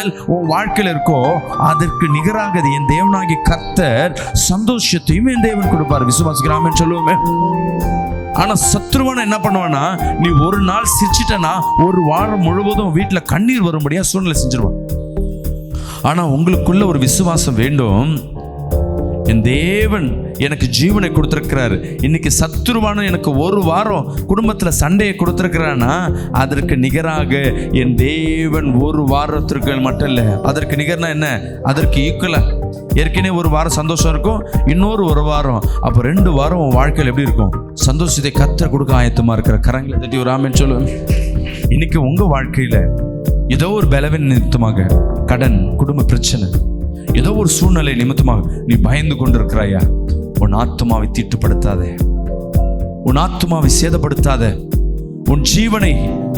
Level உன் வாழ்க்கையில் இருக்கோ அதற்கு நிகராக என் தேவனாகிய கர்த்தர் சந்தோஷத்தையும் என் தேவன் கொடுப்பார். விசுவாசிக்கிறாமன்னு சொல்லுவோமே. ஆனா சத்ருவான என்ன பண்ணுவானா, நீ ஒரு நாள் சிரிச்சிட்டனா ஒரு வாரம் முழுவதும் வீட்டுல கண்ணீர் வரும்படியா சூழ்நிலை செஞ்சிருவான். ஆனா உங்களுக்குள்ள ஒரு விசுவாசம் வேண்டும். என் தேவன் எனக்கு ஜீவனை கொடுத்திருக்கிறாரு. இன்னைக்கு சத்துருவான எனக்கு ஒரு வாரம் குடும்பத்துல சண்டையை கொடுத்திருக்கிறான்னா அதற்கு நிகராக என் தேவன் ஒரு வாரத்திற்கு மட்டும் இல்லை, அதற்கு நிகர்னா என்ன, அதற்கு ஈக்குவலா ஏற்கனவே ஒரு வாரம் சந்தோஷம் இருக்கும், இன்னொரு ஒரு வாரம், அப்போ 2 வாரம் உன் வாழ்க்கையில் எப்படி இருக்கும், சந்தோஷத்தை கர்த்தர் கொடுக்க ஆயத்தமா இருக்கிற. கரங்களை தட்டி ஒரு ஆமென் சொல்லுவேன். இன்னைக்கு உங்க வாழ்க்கையில ஏதோ ஒரு பலவீன நிமித்தமாக, கடன், குடும்ப பிரச்சனை, ஏதோ ஒரு சூழ்நிலை நிமித்தமாக நீ பயந்து கொண்டிருக்கிறாயா, உன் ஆத்துமாவை தீட்டுப்படுத்தாத, உன் ஆத்துமாவை சேதப்படுத்தாத, உன் ஜீவனை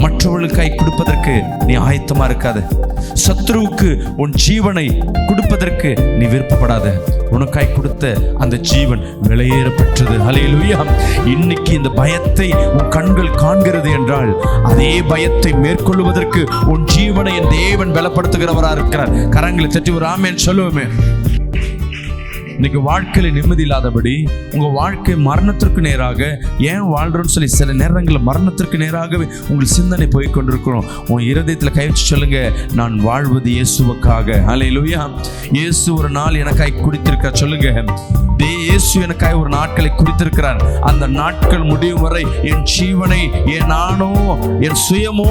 மற்றவர்களுக்காய் கொடுப்பதற்கு நீ ஆயத்தமா இருக்காத, சத்ருவுக்கு உன் ஜீவனை கொடுப்பதற்கு நீ விருப்பப்படாத. உனக்காய் கொடுத்த அந்த ஜீவன் விலையேற பெற்றது. ஹல்லேலூயா. இன்னைக்கு இந்த பயத்தை உன் கண்கள் காண்கிறது என்றால் அதே பயத்தை மேற்கொள்வதற்கு உன் ஜீவனை என் தேவன் பலப்படுத்துகிறவராக இருக்கிறார். கரங்களை தட்டி ஒரு ஆமென் சொல்லுவோமே. இன்னைக்கு வாழ்க்கையில நிம்மதி இல்லாதபடி உங்க வாழ்க்கை மரணத்திற்கு நேராக ஏன் வாழ்றோம்னு சொல்லி சில நேரங்களில் மரணத்திற்கு நேராகவே உங்கள் சிந்தனை போய் கொண்டிருக்கிறோம். உன் இருதயத்தில் கை வச்சு சொல்லுங்க, நான் வாழ்வது இயேசுவுக்காக. ஹல்லேலூயா. இயேசு ஒரு நாள் எனக்காய் குடித்திருக்க சொல்லுங்க. இயேசு எனக்காய் ஒரு நாட்களை குறித்திருக்கிறார். அந்த நாட்கள் முடியும் வரை என் ஜீவனை, என் நானோ, என் சுயமோ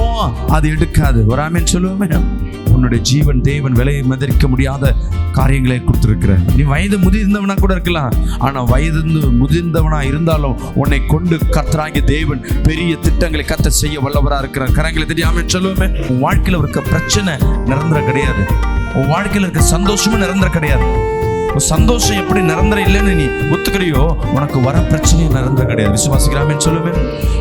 அது எடுக்காது. ஒரு ஆமென் சொல்லுவோமே. உன்னுடைய ஜீவன் தேவன் விலையை மதிக்க முடியாத காரியங்களை கொடுத்திருக்கிற. நீ வயது முதிர்ந்தவனா கூட இருக்கலாம், ஆனா வயது முதிர்ந்தவனா இருந்தாலும் உன்னை கொண்டு கர்த்தராகிய தேவன் பெரிய திட்டங்களை கர்த்தர் செய்ய வல்லவரா இருக்கிறார். கரங்களை தட்டி ஆமென் சொல்லுவோமே. உன் வாழ்க்கையில இருக்க பிரச்சனை நிரந்தரம் கிடையாது. உன் வாழ்க்கையில இருக்க சந்தோஷமும் நிரந்தரம் கிடையாது. சந்தோஷம் எப்படி நிரந்தரம் இல்லைன்னு நீ ஒத்துக்கிறியோ, உனக்கு வர பிரச்சனையும் நிரந்தரம் கிடையாது. விசுவாசிக்கிறாமேன்னு சொல்லுவேன்.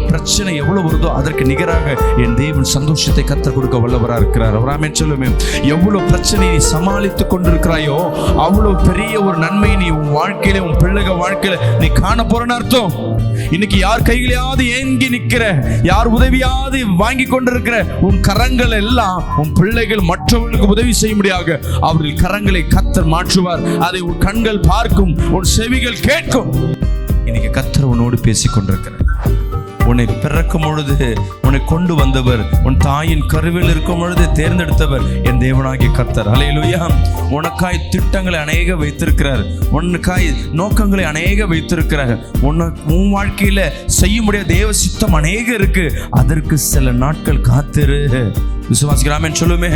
பிரச்சனை எவ்வளவு வருதோ அதற்கு நிகராக என் தேவன் சந்தோஷத்தை கர்த்தர் கொடுக்க வல்லவரா இருக்கிறார். அவராமேன்னு சொல்லுவேன். எவ்வளவு பிரச்சனை நீ சமாளித்து கொண்டிருக்கிறாயோ அவ்வளவு பெரிய ஒரு நன்மை நீ உன் வாழ்க்கையில, உன் பிள்ளைகள் வாழ்க்கையில நீ காண போறன்னு அர்த்தம். இன்னைக்கு யார் கைகளையாவது ஏங்கி நிற்கிற, யார் உதவியாவது வாங்கி கொண்டிருக்கிற உன் கரங்கள் எல்லாம் உன் பிள்ளைகள் மற்றவர்களுக்கு உதவி செய்ய முடியாது. அவர்கள் கரங்களை கர்த்தர் மாற்றுவார். அதை உன் கண்கள் பார்க்கும், உன் செவிகள் கேட்கும். இன்னைக்கு கர்த்தர் உன்னோடு பேசிக் கொண்டிருக்கிறார். உன்னை பிறக்கும் பொழுது உன்னை கொண்டு வந்தவர், உன் தாயின் கருவில் இருக்கும் பொழுது தேர்ந்தெடுத்தவர் என் தேவனாகிய கர்த்தர். ஹல்லேலூயா. உனக்காய் திட்டங்களை அநேக வைத்திருக்கிறார். உனக்காய் நோக்கங்களை அநேக வைத்திருக்கிறார். உன் வாழ்க்கையில செய்ய முடியாத தேவ சித்தம் அநேக இருக்கு. அதற்கு சில நாட்கள் காத்திரு. விசுவாசிக்கிறாமேன்னு சொல்லுமே.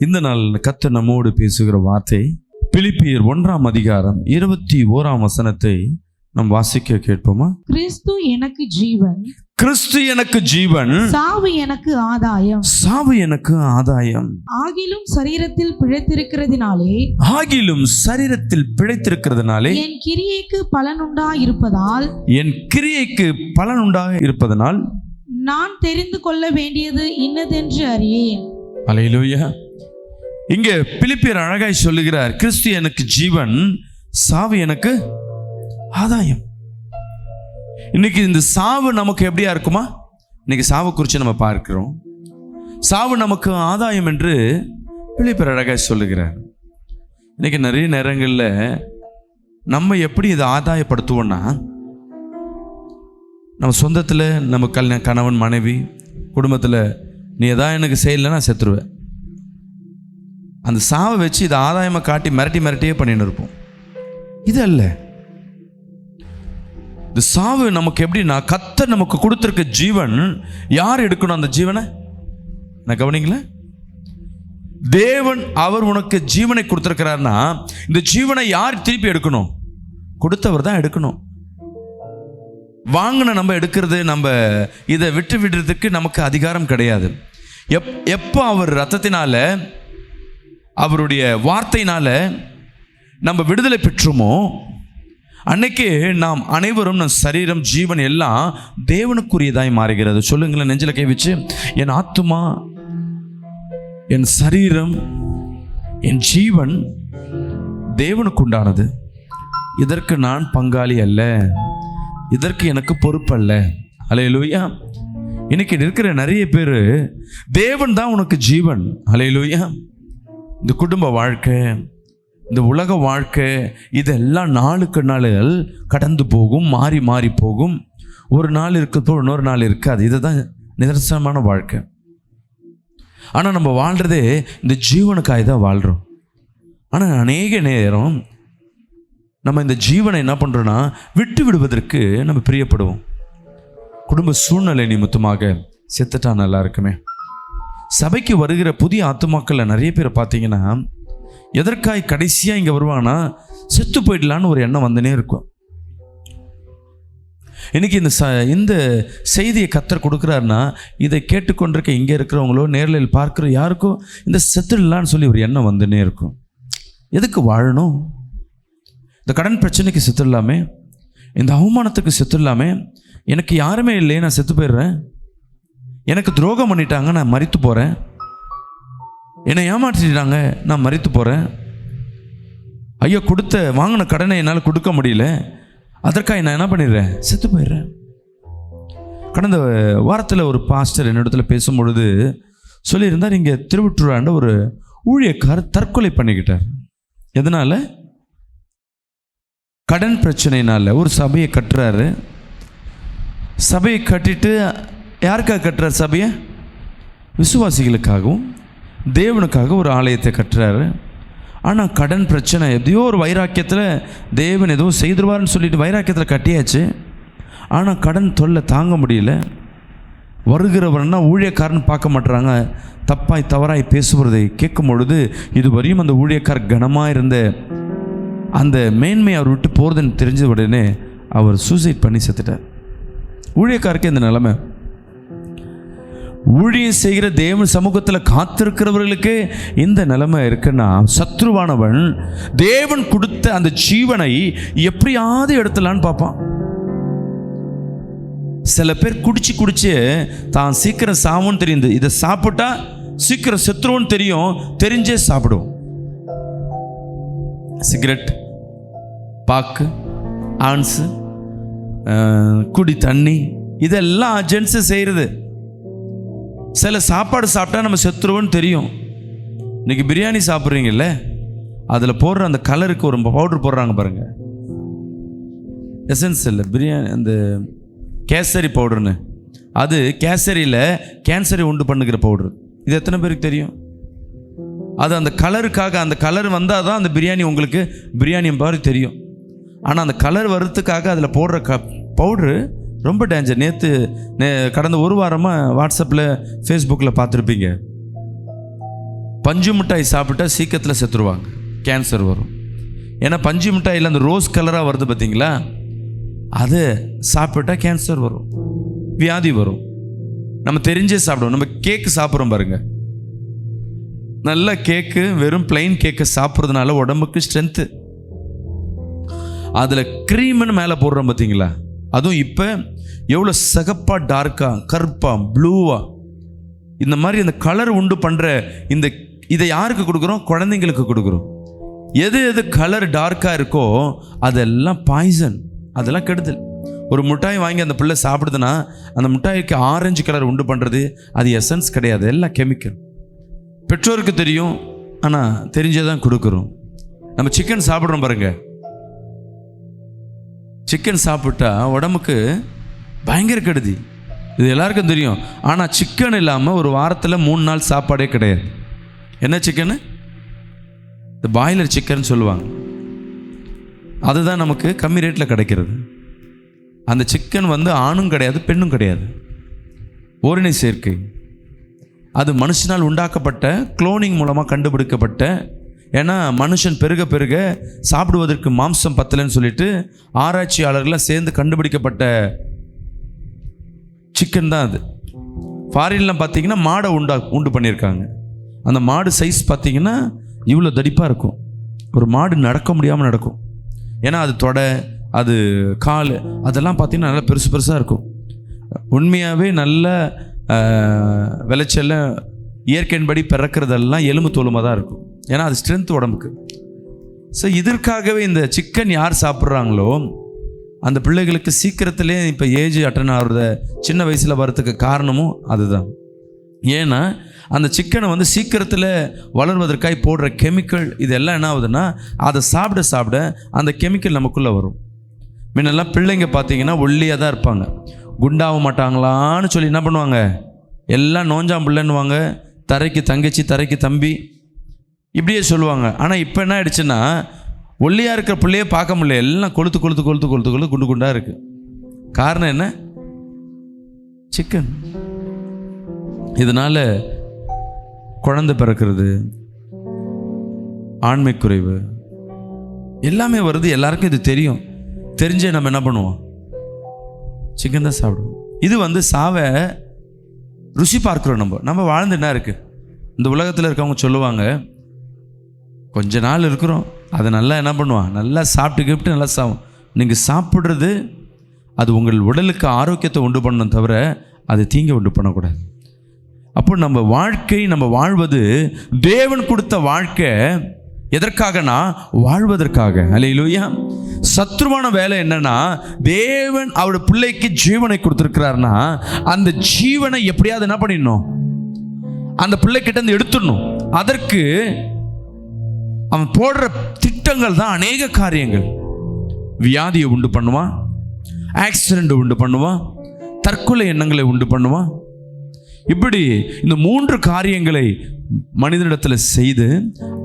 இந்த நாள் கர்த்தர் நம்மோடு பேசுகிற வார்த்தை பிலிப்பியர் 1ஆம் அதிகாரம் 21ஆம் வசனத்தை நாம் வாசிக்க கேட்போமா? கிறிஸ்து எனக்கு ஜீவன், கிறிஸ்து எனக்கு ஜீவன், சாவு எனக்கு ஆதாயம், சாவு எனக்கு ஆதாயம். ஆகிலும் சரீரத்தில் பிழைத்திருக்கிறதினாலே, ஆகிலும் சரீரத்தில் பிழைத்திருக்கிறதுனாலே என் கிரியைக்கு பலனுண்டா இருப்பதால், என் கிரியைக்கு பலனுண்டா இருப்பதனால் நான் தெரிந்து கொள்ள வேண்டியது இன்னதென்று அறியேன். அல்லேலூயா. இங்கே பிலிப்பியர் அழகாய் சொல்லுகிறார், கிறிஸ்து எனக்கு ஜீவன், சாவு எனக்கு ஆதாயம். இன்னைக்கு இந்த சாவு நமக்கு எப்படியா இருக்குமா? இன்னைக்கு சாவு குறித்து நம்ம பார்க்கிறோம். சாவு நமக்கு ஆதாயம் என்று பிலிப்பியர் அழகாய் சொல்லுகிறார். இன்னைக்கு நிறைய நேரங்களில் நம்ம எப்படி இதை ஆதாயப்படுத்துவோம்னா, நம்ம சொந்தத்தில் நம்ம கணவன் மனைவி குடும்பத்தில் நீ எதாவது எனக்கு செய்யலைன்னா செத்துருவேன், அந்த சாவை வச்சு இதை ஆதாயமாக காட்டி மிரட்டியே பண்ணின்னு இருப்போம். இது அல்ல. இந்த சாவு நமக்கு எப்படின்னா, கர்த்தர் நமக்கு கொடுத்துருக்க ஜீவன் யார் எடுக்கணும்? அந்த ஜீவனை நான் கவனிங்கள, தேவன் அவர் உனக்கு ஜீவனை கொடுத்துருக்கிறார்னா இந்த ஜீவனை யார் திருப்பி எடுக்கணும்? கொடுத்தவர் தான் எடுக்கணும். வாங்கின நம்ம எடுக்கிறது, நம்ம இதை விட்டு விடுறதுக்கு நமக்கு அதிகாரம் கிடையாது. எப்போ அவர் ரத்தத்தினால, அவருடைய வார்த்தையினால நம்ம விடுதலை பெற்றோமோ அன்னைக்கு நாம் அனைவரும் நம் சரீரம், ஜீவன் எல்லாம் தேவனுக்குரியதாய் மாறுகிறது. சொல்லுங்களேன், நெஞ்சில கை வச்சு, என் ஆத்துமா, என் சரீரம், என் ஜீவன் தேவனுக்கு உண்டானது. இதற்கு நான் பங்காளி அல்ல, இதற்கு எனக்கு பொறுப்பல்ல. அல்லேலூயா. இன்னைக்கு இருக்கிற நிறைய பேர் தேவன் தான் உனக்கு ஜீவன். அல்லேலூயா. இந்த குடும்ப வாழ்க்கை, இந்த உலக வாழ்க்கை, இதெல்லாம் நாளுக்கு நாள் கடந்து போகும், மாறி மாறி போகும். ஒரு நாள் இருக்கிறப்போ இன்னொரு நாள் இருக்காது. இதுதான் நிதர்சனமான வாழ்க்கை. ஆனால் நம்ம வாழ்கிறதே இந்த ஜீவனுக்காக தான் வாழ்கிறோம். ஆனால் அநேக நேரம் நம்ம இந்த ஜீவனை என்ன பண்ணுறோன்னா விட்டு விடுவதற்கு நம்ம பிரியப்படுவோம். குடும்ப சூழ்நிலை நிமித்தமாக செத்துட்டா நல்லா இருக்குமே. சபைக்கு வருகிற புதிய ஆத்துமாக்களில் நிறைய பேர் பார்த்தீங்கன்னா எதற்காய் கடைசியாக இங்கே வருவாங்கன்னா செத்து போயிடலான்னு ஒரு எண்ணம் வந்துனே இருக்கும். இன்னைக்கு இந்த செய்தியை கர்த்தர் கொடுக்குறாருன்னா இதை கேட்டுக்கொண்டிருக்க இங்கே இருக்கிறவங்களோ நேரில் பார்க்குற யாருக்கும் இந்த செத்துடலான்னு சொல்லி ஒரு எண்ணம் வந்துனே இருக்கும். எதுக்கு வாழணும்? இந்த கடன் பிரச்சனைக்கு செத்துடலாமே, இந்த அவமானத்துக்கு செத்துடலாமே, எனக்கு யாருமே இல்லையே, நான் செத்து போயிடுறேன், எனக்கு துரோகம் பண்ணிட்டாங்க, நான் மரித்து போகிறேன், என்னை ஏமாற்றிட்டாங்க, நான் மரித்து போகிறேன், ஐயோ வாங்கின கடனை என்னால் கொடுக்க முடியல, அதற்காக நான் என்ன பண்ணிடுறேன், செத்து போயிடுறேன். கடந்த வாரத்தில் ஒரு பாஸ்டர் என்னிடத்துல பேசும்பொழுது சொல்லியிருந்தார், இங்கே திருவொற்றியூராண்ட ஒரு ஊழியக்காரர் தற்கொலை பண்ணிக்கிட்டார். எதனால்? கடன் பிரச்சனைனால. ஒரு சபையை கட்டுறாரு. சபையை கட்டிட்டு யாருக்காக கட்டுறாரு? சபையை விசுவாசிகளுக்காகவும் தேவனுக்காக ஒரு ஆலயத்தை கட்டுறாரு. ஆனால் கடன் பிரச்சனை, எதையோ ஒரு வைராக்கியத்தில் தேவன் ஏதோ செய்திருவார்னு சொல்லிட்டு வைராக்கியத்தில் கட்டியாச்சு. ஆனால் கடன் தொல்லை தாங்க முடியல. வருகிறவர்னா ஊழியக்காரன்னு பார்க்க மாட்டுறாங்க, தப்பாய் தவறாய் பேசுகிறதை கேட்கும் பொழுது இதுவரையும் அந்த ஊழியக்கார் கனமாக இருந்த அந்த மேன்மை அவர் விட்டு போகிறதுன்னு தெரிஞ்ச உடனே அவர் சூசைட் பண்ணி செத்துட்டார். ஊழியக்காருக்கு இந்த நிலைமை. ஊழியம் செய்கிற தேவன் சமூகத்தில் காத்திருக்கிறவர்களுக்கு இந்த நிலைமை இருக்குன்னா, சத்ருவானவன் தேவன் கொடுத்த அந்த ஜீவனை எப்படியாவது எடுத்துலான்னு பார்ப்பான். சில பேர் குடிச்சு தான் சீக்கிரம் சாவுன்னு தெரியுது, இதை சாப்பிட்டா சீக்கிரம் செத்துருவோன்னு தெரிஞ்சே சாப்பிடுவோம். சிகரெட், பாக்கு, ஆன்ஸு, குடி தண்ணி, இதெல்லாம் ஜென்ஸு செய்கிறது. சில சாப்பாடு சாப்பிட்டா நம்ம செத்துருவோன்னு தெரியும். இன்றைக்கி பிரியாணி சாப்பிட்றீங்கல்ல, அதில் போடுற அந்த கலருக்கு ஒரு பவுடர் போடுறாங்க பாருங்கள், எசன்ஸ் இல்லை, பிரியாணி அந்த கேசரி பவுடர்னு, அது கேசரியில் கேன்சரை உண்டு பண்ணுகிற பவுடர். இது எத்தனை பேருக்கு தெரியும்? அது அந்த கலருக்காக, அந்த கலர் வந்தால் தான் அந்த பிரியாணி உங்களுக்கு பிரியாணி மாதிரி தெரியும். ஆனால் அந்த கலர் வர்றதுக்காக அதில் போடுற பவுட்ரு ரொம்ப டேஞ்சர். கடந்த ஒரு வாரமாக வாட்ஸ்அப்பில் ஃபேஸ்புக்கில் பார்த்துருப்பீங்க, பஞ்சு மிட்டாய் சாப்பிட்டா சீக்கிரத்தில் செத்துருவாங்க, கேன்சர் வரும். ஏன்னா பஞ்சு மிட்டாயில் அந்த ரோஸ் கலராக வருது பார்த்தீங்களா, அது சாப்பிட்டா கேன்சர் வரும், வியாதி வரும். நம்ம தெரிஞ்சே சாப்பிடுவோம். நம்ம கேக்கு சாப்பிட்றோம் பாருங்க, நல்ல கேக்கு, வெறும் பிளைன் கேக்கை சாப்பிட்றதுனால உடம்புக்கு ஸ்ட்ரென்த்து. அதில் க்ரீம்னு மேலே போடுறோம் பார்த்தீங்களா, அதுவும் இப்போ எவ்வளோ சகப்பாக, டார்க்காக, கருப்பாக, ப்ளூவாக, இந்த மாதிரி அந்த கலர் உண்டு பண்ணுற இதை யாருக்கு கொடுக்குறோம்? குழந்தைங்களுக்கு கொடுக்குறோம். எது கலர் டார்க்காக இருக்கோ அதெல்லாம் பாய்சன், அதெல்லாம் கெடுதல். ஒரு மிட்டாய் வாங்கி அந்த பிள்ளை சாப்பிடுதுன்னா அந்த மிட்டாய்க்கு ஆரஞ்சு கலர் உண்டு பண்ணுறது அது எசன்ஸ் கிடையாது, எல்லாம் கெமிக்கல். பெற்றோருக்கு தெரியும், ஆனால் தெரிஞ்சே தான் கொடுக்குறோம். நம்ம சிக்கன் சாப்பிட்றோம் பாருங்க, சிக்கன் சாப்பிட்டா உடம்புக்கு பயங்கர கெடுதி, இது எல்லாருக்கும் தெரியும். ஆனால் சிக்கன் இல்லாமல் ஒரு வாரத்தில் 3 நாள் சாப்பாடே கிடையாது. என்ன சிக்கனு? இந்த பாய்லர் சிக்கன் சொல்லுவாங்க, அதுதான் நமக்கு கம்மி ரேட்டில் கிடைக்கிறது. அந்த சிக்கன் ஆணும் கிடையாது, பெண்ணும் கிடையாது, ஓரினை சேர்க்கை. அது மனுஷனால் உண்டாக்கப்பட்ட, குளோனிங் மூலமாக கண்டுபிடிக்கப்பட்ட. ஏன்னா மனுஷன் பெருக பெருக சாப்பிடுவதற்கு மாம்சம் பத்தலைன்னு சொல்லிட்டு ஆராய்ச்சியாளர்கள்லாம் சேர்ந்து கண்டுபிடிக்கப்பட்ட சிக்கன் தான் அது. ஃபாரின்லாம் பார்த்தீங்கன்னா மாடை உண்டு பண்ணியிருக்காங்க. அந்த மாடு சைஸ் பார்த்தீங்கன்னா இவ்வளோ தடிப்பாக இருக்கும். ஒரு மாடு நடக்க முடியாமல் நடக்கும். ஏன்னா அது தொடை, அது கால், அதெல்லாம் பார்த்தீங்கன்னா நல்லா பெருசாக இருக்கும். உண்மையாகவே நல்ல விளைச்சல்ல இயற்கையின்படி பிறக்கிறதெல்லாம் எலும்பு தோலுமாக தான் இருக்கும். ஏன்னா அது ஸ்ட்ரென்த் உடம்புக்கு. ஸோ இதற்காகவே இந்த சிக்கன் யார் சாப்பிட்றாங்களோ அந்த பிள்ளைகளுக்கு சீக்கிரத்திலே இப்போ ஏஜ் அட்டன் ஆகுறத சின்ன வயசில் வரத்துக்கு காரணமும் அதுதான். ஏன்னா அந்த சிக்கனை வந்து சீக்கிரத்தில் வளர்வதற்காக போடுற கெமிக்கல் இதெல்லாம் என்ன ஆகுதுன்னா அதை சாப்பிட சாப்பிட அந்த கெமிக்கல் நமக்குள்ளே வரும். முன்னெல்லாம் பிள்ளைங்க பார்த்தீங்கன்னா ஒல்லியாக தான் இருப்பாங்க, குண்டாக மாட்டாங்களான்னு சொல்லி என்ன பண்ணுவாங்க, எல்லாம் நோஞ்சாம்பிள்ளைன்னுவாங்க, தரைக்கு தங்கச்சி தரைக்கு தம்பி இப்படியே சொல்லுவாங்க. ஆனால் இப்போ என்ன ஆயிடுச்சுன்னா ஒல்லியாக இருக்கிற பிள்ளையே பார்க்க முடியல, எல்லாம் கொளுத்து கொளுத்து கொளுத்து கொளுத்து கொளுத்து குண்டு குண்டாக இருக்குது. காரணம் என்ன? சிக்கன். இதனால் குழந்தை பிறக்கிறது, ஆண்மை குறைவு எல்லாமே வருது. எல்லாருக்கும் இது தெரியும். தெரிஞ்சே நம்ம என்ன பண்ணுவோம்? சிக்கன் தான் சாப்பிடுவோம். இது வந்து சாவை ருசி பார்க்குறோம். நம்ம வாழ்ந்து என்ன இருக்குது? இந்த உலகத்தில் இருக்கவங்க சொல்லுவாங்க, கொஞ்ச நாள் இருக்கிறோம், அதை நல்லா என்ன பண்ணுவான், நல்லா சாப்பிட்டு நல்லா சாவும். நீங்கள் சாப்பிட்றது அது உங்கள் உடலுக்கு ஆரோக்கியத்தை உண்டு பண்ணணும் தவிர அது தீங்கை உண்டு பண்ணக்கூடாது. அப்போ நம்ம வாழ்க்கை, நம்ம வாழ்வது தேவன் கொடுத்த வாழ்க்கை எதற்காகனா வாழ்வதற்காக. அல்லேலூயா. சத்ருவான வேலை என்னன்னா, தேவன் அவருடைய பிள்ளைக்கு ஜீவனை கொடுத்துருக்கிறார்னா அந்த ஜீவனை எப்படியாவது என்ன பண்ணிடணும், அந்த பிள்ளைகிட்ட இருந்து எடுத்துடணும். அதற்கு அவன் போடுற திட்டங்கள் தான் அநேக காரியங்கள். வியாதியை உண்டு பண்ணுவான், ஆக்சிடென்ட் உண்டு பண்ணுவான், தற்கொலை எண்ணங்களை உண்டு பண்ணுவான். இப்படி இந்த 3 காரியங்களை மனிதனிடத்தில் செய்து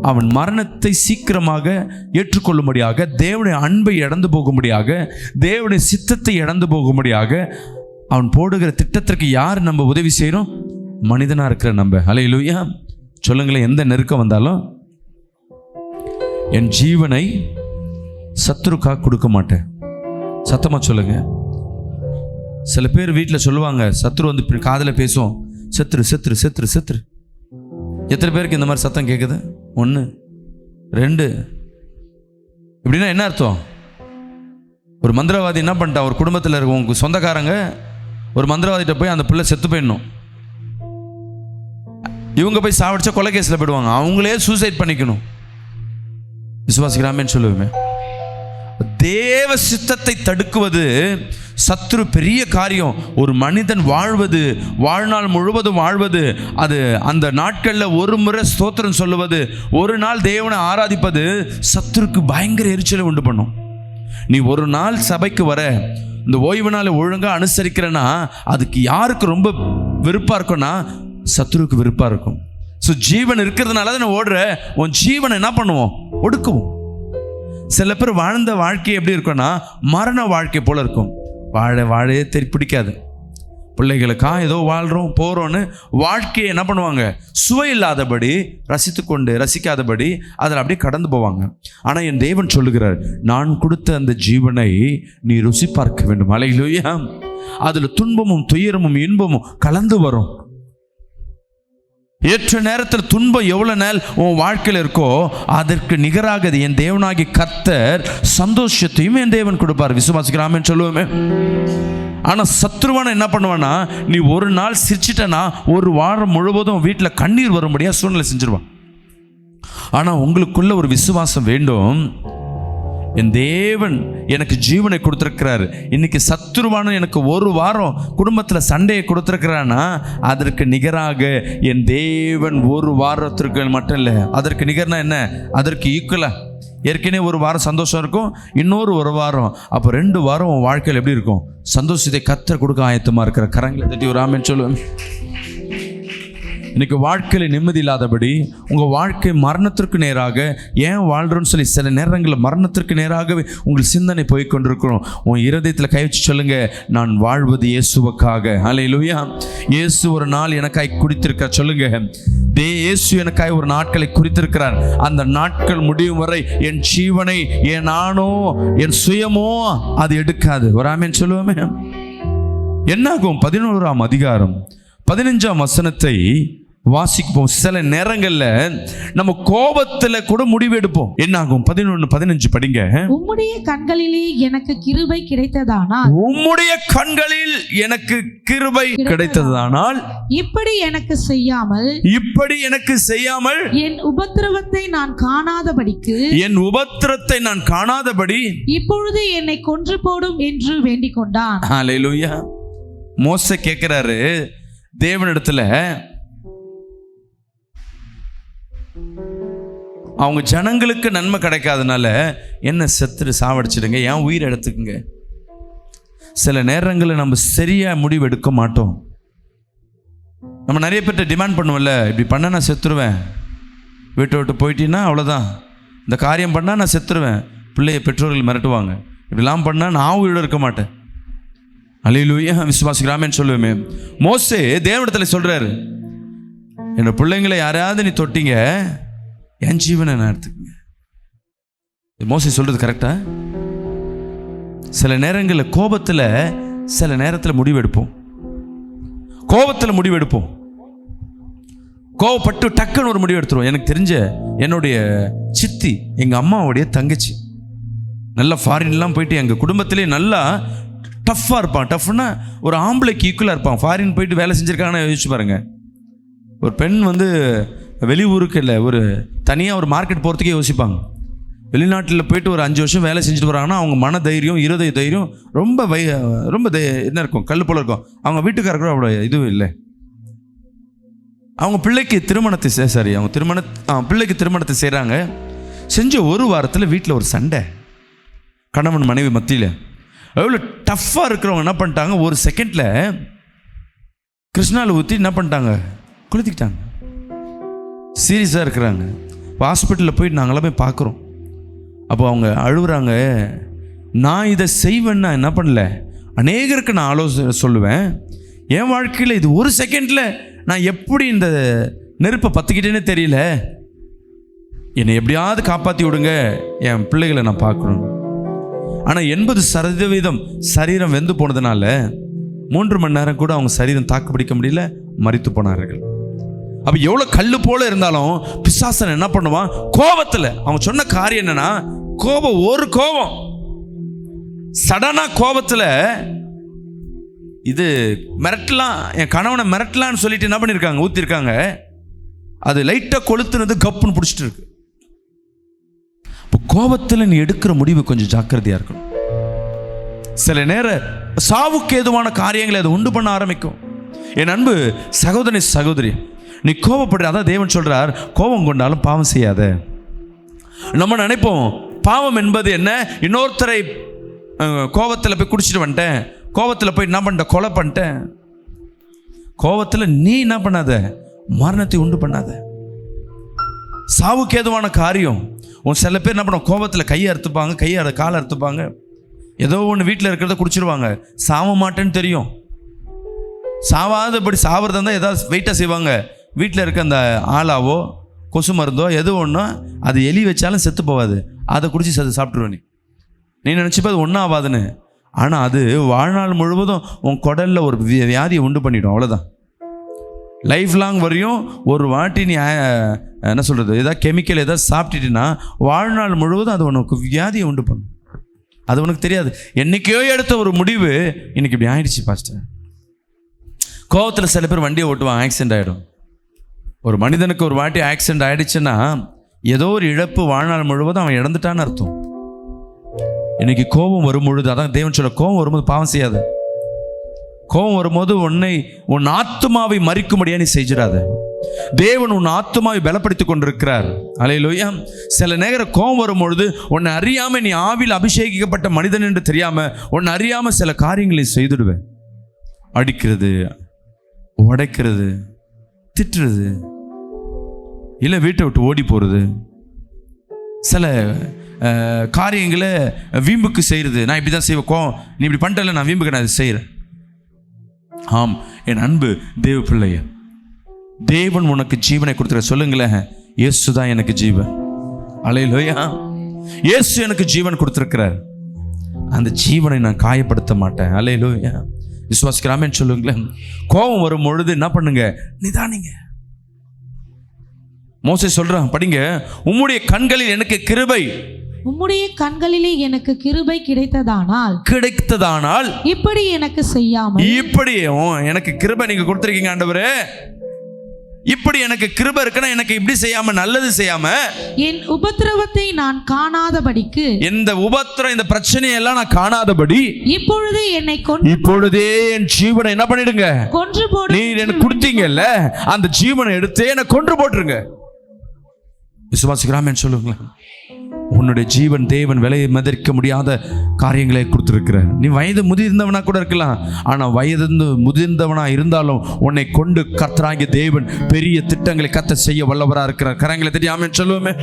அவன் மரணத்தை சீக்கிரமாக ஏற்றுக்கொள்ளும்படியாக, தேவனுடைய அன்பை இழந்து போகும்படியாக, தேவனுடைய சித்தத்தை இழந்து போகும்படியாக அவன் போடுகிற திட்டத்திற்கு யார் நம்ம உதவி செய்கிறோம்? மனிதனாக இருக்கிற நம்ம. அல்லேலூயா. சொல்லுங்களேன், எந்த நெருக்கம் வந்தாலும் என் ஜீவனை சத்துருக்காக கொடுக்க மாட்டேன். சத்தமாக சொல்லுங்க. சில பேர் வீட்டில் சொல்லுவாங்க, சத்துரு வந்து இப்படி காதில் பேசும், செத்துரு செத்துரு செத்துரு செத்துரு. எத்தனை பேருக்கு இந்த மாதிரி சத்தம் கேட்குது? 1 2. இப்படின்னா என்ன அர்த்தம்? ஒரு மந்திரவாதி என்ன பண்ணிட்டான், ஒரு குடும்பத்தில் இருக்க உங்க சொந்தக்காரங்க ஒரு மந்திரவாதிகிட்ட போய் அந்த பிள்ளை செத்து போயிடணும், இவங்க போய் சாவடிச்சா கொலை கேஸில் போயிடுவாங்க, அவங்களே சூசைட் பண்ணிக்கணும். விசுவாசிக்கிறாமேன்னு சொல்லுவேன். தேவ சித்தத்தை தடுக்குவது சத்துரு பெரிய காரியம். ஒரு மனிதன் வாழ்வது, வாழ்நாள் முழுவதும் வாழ்வது, அது அந்த நாட்களில் ஒரு முறை ஸ்தோத்திரம் சொல்லுவது, ஒரு நாள் தேவனை ஆராதிப்பது சத்துருக்கு பயங்கர எரிச்சலை உண்டு பண்ணும். நீ ஒரு நாள் சபைக்கு வர, இந்த ஓய்வு நாளை ஒழுங்காக அனுசரிக்கிறேன்னா அதுக்கு யாருக்கு ரொம்ப வெறுப்பாக இருக்கும்னா சத்துருக்கு வெறுப்பாக இருக்கும். ஸோ ஜீவன் இருக்கிறதுனால தான் ஓடுற, உன் ஜீவனை என்ன பண்ணுவோம்? ஒடுக்குவோம். சில பேர் வாழ்ந்த வாழ்க்கை எப்படி இருக்கும்னா மரண வாழ்க்கை போல இருக்கும். வாழையே பிடிக்காது. பிள்ளைகளுக்காக ஏதோ வாழ்கிறோம் போகிறோன்னு வாழ்க்கையை என்ன பண்ணுவாங்க? சுவை இல்லாதபடி ரசிக்காதபடி அதில் அப்படியே கடந்து போவாங்க. ஆனால் என் தேவன் சொல்லுகிறார், நான் கொடுத்த அந்த ஜீவனை நீ ருசி பார்க்க வேண்டும். அல்லேலூயா. அதில் துன்பமும் துயரமும் இன்பமும் கலந்து வரும். ஏற்ற நேரத்தில் துன்பம் எவ்வளோ நாள் உன் வாழ்க்கையில் இருக்கோ அதற்கு நிகராக என் தேவனாகி கர்த்தர் சந்தோஷத்தையும் என் தேவன் கொடுப்பார். விசுவாசிக்கிறாமேன்னு சொல்லுவோமே. ஆனால் சத்ருவான என்ன பண்ணுவான்னா, நீ ஒரு நாள் சிரிச்சிட்டனா ஒரு வாரம் முழுவதும் வீட்டில் கண்ணீர் வரும்படியா சூழ்நிலை செஞ்சிருவான். ஆனால் உங்களுக்குள்ள ஒரு விசுவாசம் வேண்டும். என் தேவன் எனக்கு ஜீவனை கொடுத்துருக்கிறார். இன்னைக்கு சத்துருவான எனக்கு ஒரு வாரம் குடும்பத்தில் சண்டையை கொடுத்துருக்கிறான்னா அதற்கு நிகராக என் தேவன் ஒரு வாரத்திற்கு மட்டும் இல்லை, அதற்கு நிகர்னா என்ன, அதற்கு ஈக்குவலாக ஏற்கனவே ஒரு வாரம் சந்தோஷம் இருக்கும், இன்னொரு ஒரு வாரம், அப்போ 2 வாரம் உன் வாழ்க்கையில் எப்படி இருக்கும்? சந்தோஷத்தை கர்த்தர் கொடுக்க ஆயத்தமாக இருக்கிற. கரங்களை தட்டி ஒரு ஆமென் சொல்லுவேன். இன்னைக்கு வாழ்க்கையில் நிம்மதி இல்லாதபடி உங்கள் வாழ்க்கை மரணத்திற்கு நேராக ஏன் வாழ்கிறோன்னு சொல்லி சில நேரங்களில் மரணத்திற்கு நேராகவே உங்கள் சிந்தனை போய்கொண்டிருக்கிறோம். உன் இருதயத்தில் கை வச்சு சொல்லுங்க, நான் வாழ்வது இயேசுவுக்காக. அல்லேலூயா. இயேசு ஒரு நாள் எனக்காய் குறித்திருக்க. சொல்லுங்க, இயேசு எனக்காய் ஒரு நாட்களை குறித்திருக்கிறார். அந்த நாட்கள் முடியும் வரை என் ஜீவனை என் நானோ என் சுயமோ அது எடுக்காது. ஒரு ஆமென் சொல்லுவோமே. என்னாகும்? 11ஆம் அதிகாரம் 15ஆம் வசனத்தை வாசிப்போம். சில நேரங்கள்ல நம்ம கோபத்துல கூட முடிவு எடுப்போம். என்ன ஆகும்? 11:15 படிங்க. உம்முடைய கண்களிலே எனக்கு கிருபை கிடைத்ததானால், உம்முடைய கண்களில் எனக்கு கிருபை கிடைத்ததானால், இப்படி எனக்கு செய்யாமல் என் உபத்திரவத்தை நான் காணாதபடி இப்பொழுது என்னை கொன்று போடும் என்று வேண்டிக் கொண்டான். ஹல்லேலூயா. மோசே கேட்கிறாரு தேவனிடத்துல, அவங்க ஜனங்களுக்கு நன்மை கிடைக்காதனால என்ன செத்துட்டு சாவடிச்சிடுங்க, ஏன் உயிர் எடுத்துக்குங்க. சில நேரங்களில் நம்ம சரியா முடிவு எடுக்க மாட்டோம். நம்ம நிறைய பேர்ட்ட டிமாண்ட் பண்ணுவோம்ல, இப்படி பண்ண நான் செத்துருவேன், வீட்டை விட்டு போயிட்டீங்கன்னா அவ்வளோதான், இந்த காரியம் பண்ணால் நான் செத்துருவேன், பிள்ளைய பெற்றோர்கள் மிரட்டுவாங்க, இப்படிலாம் பண்ணால் நான் உயிரோடு இருக்க மாட்டேன். அல்லேலூயா. விசுவாசிக்கிறாமேன்னு சொல்லுவேமே. மோசே தேவனிடத்தில் சொல்றாரு, என்னோட பிள்ளைங்களை யாரையாவது நீ தொட்டீங்க, என் ஜீவனை நான் எடுத்துக்கங்க. மோசே சொல்றது கரெக்டா? சில நேரங்களில் கோபத்தில் சில நேரத்தில் முடிவெடுப்போம். கோபப்பட்டு டக்குன்னு ஒரு முடிவு எடுத்துருவோம். எனக்கு தெரிஞ்ச என்னுடைய சித்தி, எங்கள் அம்மாவுடைய தங்கச்சி, நல்லா ஃபாரின்லாம் போயிட்டு எங்கள் குடும்பத்திலே நல்லா டஃப்பாக இருப்பான். டஃப்னா ஒரு ஆம்பளைக்கு ஈக்குவலாக இருப்பான். ஃபாரின் போயிட்டு வேலை செஞ்சுருக்காங்கன்னு யோசிச்சு பாருங்க. ஒரு பெண் வெளியூருக்கு இல்லை, ஒரு தனியாக ஒரு மார்க்கெட் போகிறதுக்கே யோசிப்பாங்க. வெளிநாட்டில் போயிட்டு ஒரு 5 வருஷம் வேலை செஞ்சுட்டு வராங்கன்னா அவங்க மன தைரியம், இருதய தைரியம் ரொம்ப என்ன இருக்கும், கல் போல இருக்கும். அவங்க வீட்டுக்காரர்கள் அவ்வளோ இதுவும் இல்லை. அவங்க பிள்ளைக்கு திருமணத்தை செய்கிறாங்க. செஞ்ச ஒரு வாரத்தில் வீட்டில் ஒரு சண்டை, கணவன் மனைவி மத்தியில். எவ்வளோ டஃப்பாக இருக்கிறவங்க என்ன பண்ணிட்டாங்க, ஒரு செகண்டில் கிருஷ்ணாவில் ஊற்றி என்ன பண்ணிட்டாங்க, கொளுத்திக்கிட்டாங்க. சீரியஸாக இருக்கிறாங்க. ஹாஸ்பிட்டலில் போயிட்டு நாங்களாம் போய் பார்க்குறோம். அப்போ அவங்க அழுகுறாங்க. நான் இதை செய்வேன்னா என்ன பண்ணல, அநேகருக்கு நான் ஆலோசனை சொல்லுவேன். என் வாழ்க்கையில் இது ஒரு செகண்டில் நான் எப்படி இந்த நெருப்பை பற்றிக்கிட்டேன்னு தெரியல, என்னை எப்படியாவது காப்பாற்றி விடுங்க, என் பிள்ளைகளை நான் பார்க்கணும். ஆனால் 80% சரீரம் வெந்து போனதுனால 3 மணி நேரம் கூட அவங்க சரீரம் தாக்கு பிடிக்க முடியல, மரித்து போனார்கள். அப்போ எவ்வளோ கல் போல இருந்தாலும் பிசாசன் என்ன பண்ணுவான், கோபத்தில். அவங்க சொன்ன காரியம் என்னன்னா, கோபம் சடனாக கோபத்தில் இது மிரட்டலாம், என் கணவனை மிரட்டலான்னு சொல்லிட்டு என்ன பண்ணியிருக்காங்க, ஊற்றிருக்காங்க. அது லைட்டாக கொளுத்துனது கப்புன்னு பிடிச்சிட்டு இருக்கு. இப்போ கோபத்தில் நீ எடுக்கிற முடிவு கொஞ்சம் ஜாக்கிரதையாக இருக்கணும். சில நேரம் சாவுக்கு ஏதுவான காரியங்களை அதை உண்டு பண்ண ஆரம்பிக்கும். என் அன்பு சகோதரி, நீ கோபப்படுற, அதான் தேவன் சொல்றார், கோபம் கொண்டாலும் பாவம் செய்யாத. நம்ம நினைப்போம் பாவம் என்பது என்ன, இன்னொருத்தரை கோபத்தில் போய் குடிச்சிட்டு வந்துட்டேன், கோபத்தில் போய் என்ன பண்ணிட்டேன், கொலை பண்ணிட்டேன். கோபத்தில் நீ என்ன பண்ணாத, மரணத்தை உண்டு பண்ணாத. சாவுக்கு ஏதுவான காரியம். சில பேர் என்ன பண்ணுவோம், கோபத்தில் கையை அறுத்துப்பாங்க, காலை அறுத்துப்பாங்க, ஏதோ ஒன்று வீட்டில் இருக்கிறத குடிச்சிருவாங்க. சாவ மாட்டேன்னு தெரியும், சாவாதபடி சாவறதா இருந்தால் ஏதாவது வெயிட்டாக செய்வாங்க. வீட்டில் இருக்க அந்த ஆளாவோ கொசு மருந்தோ எது ஒன்றோ, அது எலி வச்சாலும் செத்து போகாது, அதை குடிச்சு சாப்பிட்ருவேன். நீ நினச்சிப்போ அது ஒன்றும் ஆகாதுன்னு. ஆனால் அது வாழ்நாள் முழுவதும் உன் குடலில் ஒரு வியாதியை உண்டு பண்ணிடும். அவ்வளோதான். லைஃப் லாங் வரையும் ஒரு வாட்டி நீ என்ன சொல்கிறது, ஏதாவது கெமிக்கல் ஏதாவது சாப்பிட்டுட்டின்னா வாழ்நாள் முழுவதும் அது உனக்கு வியாதியை உண்டு பண்ணும். அது உனக்கு தெரியாது. என்றைக்கையோ எடுத்த ஒரு முடிவு இன்னைக்கு இப்படி ஆயிடுச்சு பாஸ்டர். கோவத்தில் சில பேர் வண்டியை ஓட்டுவான், ஆக்சிடென்ட் ஆகிடும். ஒரு மனிதனுக்கு ஒரு வாட்டி ஆக்சிடென்ட் ஆகிடுச்சுன்னா ஏதோ ஒரு இழப்பு, வாழ்நாள் முழுவதும் அவன் இழந்துட்டான்னு அர்த்தம். இன்னைக்கு கோபம் வரும்பொழுது, அதான் தேவன் சொல்ல, கோபம் வரும்போது பாவம் செய்யாத. கோபம் வரும்போது உன் ஆத்துமாவை மறிக்கும்படியா நீ செஞ்சிடாத. தேவன் உன் ஆத்துமாவை பலப்படுத்தி கொண்டிருக்கிறார். அல்லேலூயா. சில நேரம் கோபம் வரும்பொழுது உன்னை அறியாம, நீ ஆவியில் அபிஷேகிக்கப்பட்ட மனிதன் என்று தெரியாம உன்னை அறியாம சில காரியங்களை செய்துடுவேன். அடிக்கிறது, உடைக்கிறது, திட்டுறது, இல்லை வீட்டை விட்டு ஓடி போகிறது, சில காரியங்களை வீம்புக்கு செய்கிறது. நான் இப்படி தான் செய்வேன், நீ இப்படி பண்ணிட்டல, நான் வீம்புக்கு நான் இதை செய்கிறேன். ஆம் என் அன்பு தேவ பிள்ளைய, தேவன் உனக்கு ஜீவனை கொடுத்துற. சொல்லுங்களேன், இயேசு தான் எனக்கு ஜீவன். அல்லேலூயா. இயேசு எனக்கு ஜீவன் கொடுத்துருக்கிறார். அந்த ஜீவனை நான் காயப்படுத்த மாட்டேன். அல்லேலூயா. விசுவாசிக்கிறாமேன்னு சொல்லுங்களேன். கோபம் வரும் பொழுது என்ன பண்ணுங்க, நிதானிங்க. மோசே சொல்றான், படிங்க. உம்முடைய கண்களில் எனக்கு கிருபை, உம்முடைய கண்களிலே எனக்கு கிருபை கிடைத்ததானால் இப்படி எனக்கு செய்யாமல், இப்படி எனக்கு கிருபை நீங்க கொடுத்திருக்கீங்க ஆண்டவரே, இப்படி எனக்கு கிருபை இருக்குன்னா எனக்கு இப்படி செய்யாம, நல்லது செய்யாம, என் உபத்திரவத்தை நான் காணாதபடிக்கு, இந்த உபத்திரம் இந்த பிரச்சனையெல்லாம் நான் காணாதபடி இப்பொழுதே என்னை இப்பொழுதே என் ஜீவனை என்ன பண்ணிடுங்க, கொன்று போடு. நீர் எனக்கு கொடுத்தீங்கல்ல, அந்த ஜீவனை எடுத்து என்னை கொன்று போட்டுருங்க. விசுவாசிக்கிறாமேன்னு சொல்லுங்களேன். உன்னுடைய ஜீவன் தேவன் விலையை மதிக்க முடியாத காரியங்களை கொடுத்துருக்கிற. நீ வயது முதிர்ந்தவனா கூட இருக்கலாம், ஆனால் வயது முதிர்ந்தவனா இருந்தாலும் உன்னை கொண்டு கர்த்தராகிய தேவன் பெரிய திட்டங்களை கத்த செய்ய வல்லவரா இருக்கிறார். கரங்களை தட்டி ஆமென் சொல்லுவோமே,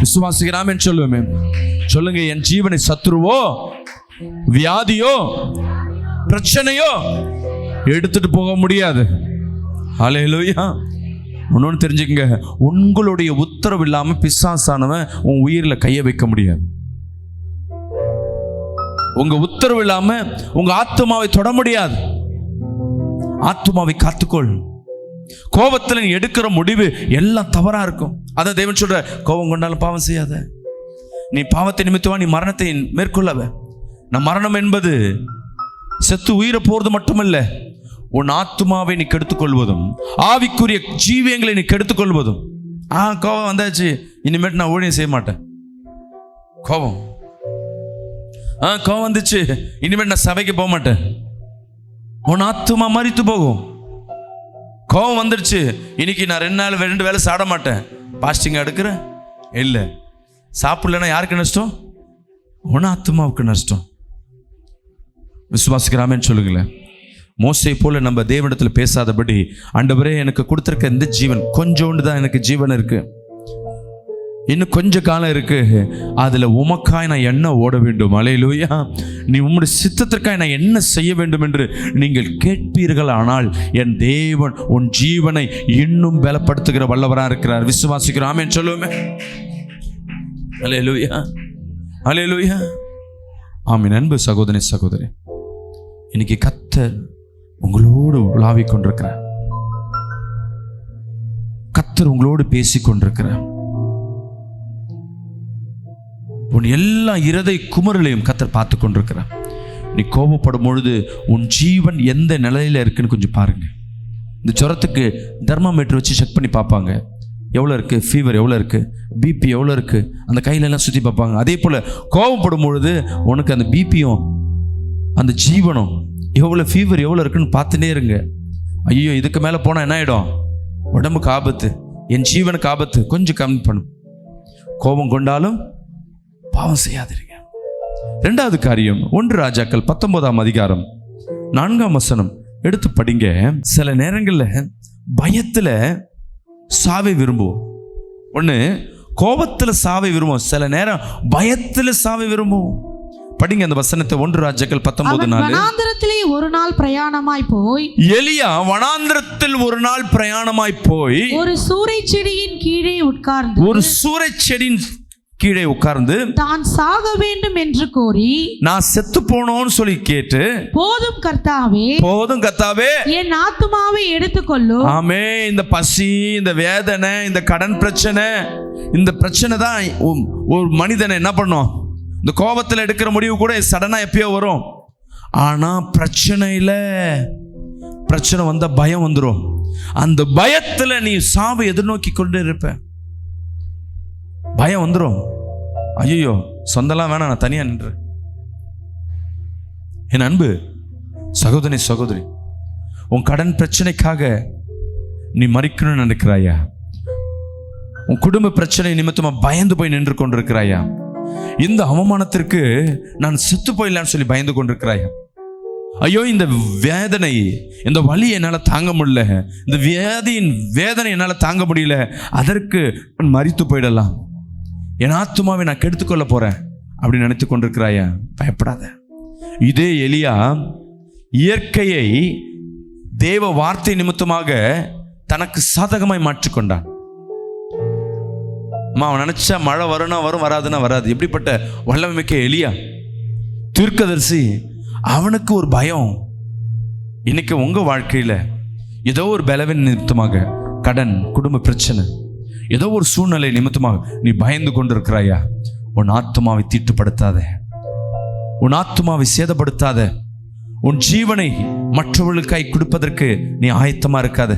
விசுவாசிக்கிறாமேன்னு சொல்லுவோமே. சொல்லுங்க, என் ஜீவனை சத்துருவோ, வியாதியோ, பிரச்சனையோ எடுத்துட்டு போக முடியாது. ஹல்லேலூயா. இன்னொன்று தெரிஞ்சுக்கங்க, உங்களுடைய உத்தரவு இல்லாம பிசாசானவன் உன் உயிரில் கையை வைக்க முடியாது. உங்க உத்தரவு இல்லாம உங்க ஆத்துமாவை தொட முடியாது. ஆத்துமாவை காத்துக்கொள். கோபத்தில் நீ எடுக்கிற முடிவு எல்லாம் தவறா இருக்கும். அதான் தேவன் சொல்ற, கோபம் கொண்டாலும் பாவம் செய்யாத. நீ பாவத்தை நிமித்தமா நீ மரணத்தை மேற்கொள்ளவ. நம் மரணம் என்பது செத்து உயிரை போறது மட்டுமல்ல, உன் ஆத்துமாவை நீ கெடுத்துக்கொள்வதும் ஆவிக்குரிய ஜீவியங்களை நீ கெடுத்துக்கொள்வதும். கோபம் வந்தாச்சு, இனிமேட்டு நான் ஊழியம் செய்ய மாட்டேன். கோபம் வந்துச்சு, இனிமேட்டு நான் சபைக்கு போக மாட்டேன். உன் ஆத்துமா மரித்து போகும். கோபம் வந்துருச்சு, இன்னைக்கு நான் 2 வேளை சாப்பிட மாட்டேன். பாஸ்டிங் எடுக்கிறேன் இல்லை, சாப்பிடலன்னா யாருக்கு நஷ்டம்? உன் ஆத்துமாவுக்கு நஷ்டம். விசுவாசிக்கிறாமேன்னு சொல்லுங்களேன். மோசே போல நம்ம தேவனிடத்தில் பேசாதபடி, ஆண்டவரே எனக்கு கொடுத்துருக்க இந்த ஜீவன் கொஞ்சோண்டு தான், எனக்கு ஜீவன் இருக்கு, இன்னும் கொஞ்ச காலம் இருக்கு, அதுல உமக்காய் நான் என்ன ஓட வேண்டும். அல்லேலூயா. நீ உம்முடைய சித்தத்திற்காய் நான் என்ன செய்ய வேண்டும் என்று நீங்கள் கேட்பீர்கள், ஆனால் என் தேவன் உன் ஜீவனை இன்னும் பலப்படுத்துகிற வல்லவராக இருக்கிறார். விசுவாசிக்கிறோம், ஆமென் சொல்லுவோமே. அல்லேலூயா, அல்லேலூயா. ஆமென். அன்பு சகோதரி சகோதரி, இன்னைக்கு கர்த்தர் உங்களோடு உலாவிக் கொண்டிருக்கிறார். கர்த்தர் உங்களோடு பேசிக் கொண்டிருக்கிறார். உன் எல்லா இருதய குமரலையும் கர்த்தர் பார்த்து கொண்டிருக்கிறார். நீ கோபப்படும் பொழுது உன் ஜீவன் எந்த நிலையில இருக்குன்னு கொஞ்சம் பாருங்க. இந்த ஜுரத்துக்கு தெர்மாமீட்டர் வச்சு செக் பண்ணி பார்ப்பாங்க, எவ்வளோ இருக்கு, ஃபீவர் எவ்வளோ இருக்கு, பிபி எவ்வளோ இருக்கு, அந்த கையிலெல்லாம் சுற்றி பார்ப்பாங்க. அதே போல் கோபப்படும் பொழுது உனக்கு அந்த பிபியும் அந்த ஜீவனும் எவ்வளோ, ஃபீவர் எவ்வளோ இருக்குன்னு பார்த்துட்டே இருங்க. ஐயோ இதுக்கு மேலே போனால் என்ன ஆகிடும், உடம்புக்கு ஆபத்து, என் ஜீவனுக்கு ஆபத்து, கொஞ்சம் கம்மி பண்ணும். கோபம் கொண்டாலும் பாவம் செய்யாதிருங்க. 2வது காரியம், 1 ராஜாக்கள் 19ஆம் அதிகாரம் 4ஆம் வசனம் எடுத்து படிங்க. சில நேரங்களில் பயத்தில் சாவை விரும்புவோம். ஒன்று கோபத்தில் சாவை விரும்புவோம், சில நேரம் பயத்தில் சாவை விரும்புவோம். படிங்க அந்த வசனத்தை. 1 ராஜாக்கள் 19:4. வனாந்திரத்திலே ஒரு நாள் பிரயாணமாய் போய், எலியா வனாந்திரத்தில் ஒரு நாள் பிரயாணமாய் போய் ஒரு சூரை செடியின் கீழே உட்கார்ந்து, ஒரு சூரை செடியின் கீழே உட்கார்ந்து தான் சாக வேண்டும் என்று கோரி, நான் செத்து போனோன்னு சொல்லி கேட்டு, போதும் கர்த்தாவே, போதும் கர்த்தாவே, என் ஆத்துமாவை எடுத்துக்கொள்ளும். ஆமே. இந்த பசி, இந்த வேதனை, இந்த கடன் பிரச்சனை, இந்த பிரச்சனை தான் ஒரு மனிதனை என்ன பண்ணும். இந்த கோபத்தில் எடுக்கிற முடிவு கூட சடனா எப்பயோ வரும். ஆனா பிரச்சனை வந்த பயம் வந்துடும். அந்த பயத்துல நீ சாவை எதிர்நோக்கி கொண்டு இருப்ப. பயம் வந்துடும். ஐயோ சொந்தெல்லாம் வேணாம், நான் தனியா நின்று. என் அன்பு சகோதரி சகோதரி, உன் கடன் பிரச்சனைக்காக நீ மறிக்கணும்னு நினைக்கிறாயா? உன் குடும்ப பிரச்சனை நிமித்தமா பயந்து போய் நின்று கொண்டிருக்கிறாயா? இந்த அவமானத்திற்கு நான் செத்து போயிடலான்னு சொல்லி பயந்து கொண்டிருக்கிறாயா? ஐயோ இந்த வேதனை, இந்த வலி என்னால் தாங்க முடியல, இந்த வியாதியின் வேதனை என்னால் தாங்க முடியல, அதற்கு நான் மரித்து போயிடலாம், என் ஆத்துமாவை நான் கெடுத்துக்கொள்ள போறேன் அப்படின்னு நினைத்து கொண்டிருக்கிறாயா? பயப்படாத. இதே எலியா இயற்கையை தேவ வார்த்தை நிமித்தமாக தனக்கு சாதகமாய் மாற்றிக்கொண்டான். அவன் நினைச்சா மழை வரும்னா வரும், வராதுன்னா வராது. எப்படிப்பட்ட வல்லமை மிக்க எலியா தீர்க்கதரிசி. அவனுக்கு ஒரு பயம். இன்னைக்கு உங்க வாழ்க்கையில ஏதோ ஒரு பலவின் நிமித்தமாக கடன், குடும்ப பிரச்சனை, ஏதோ ஒரு சூழ்நிலை நிமித்தமாக நீ பயந்து கொண்டிருக்கிறாயா, உன் ஆத்துமாவை தீட்டுப்படுத்தாத, உன் ஆத்துமாவை சேதப்படுத்தாத, உன் ஜீவனை மற்றவர்களுக்காய் கொடுப்பதற்கு நீ ஆயத்தமா இருக்காத,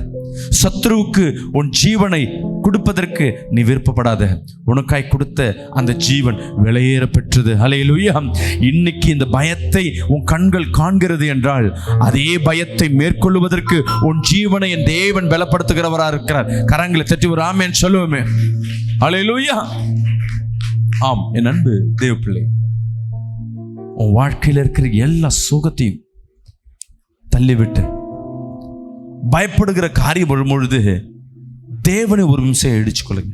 சத்ருவுக்கு உன் ஜீவனை கொடுப்பதற்கு நீ விருப்பப்படாத. உனக்காய் கொடுத்த அந்த ஜீவன் விலையேற பெற்றது. ஹல்லேலூயா. இன்னைக்கு இந்த பயத்தை உன் கண்கள் காண்கிறது என்றால் அதே பயத்தை மேற்கொள்வதற்கு உன் ஜீவனை என் தேவன் பலப்படுத்துகிறவராக இருக்கிறார். கரங்களை தட்டி ஒரு ஆமென் சொல்லுவோமே. ஹல்லேலூயா. ஆம் என் அன்பு தேவ பிள்ளை, உன் வாழ்க்கையில் இருக்கிற எல்லா சுகத்தையும் தள்ளிவிட்டு பயப்படுகிற காரியம் வரும்பொழுது தேவனை ஒரு நிமிஷம் இடிச்சு கொள்ளுங்க.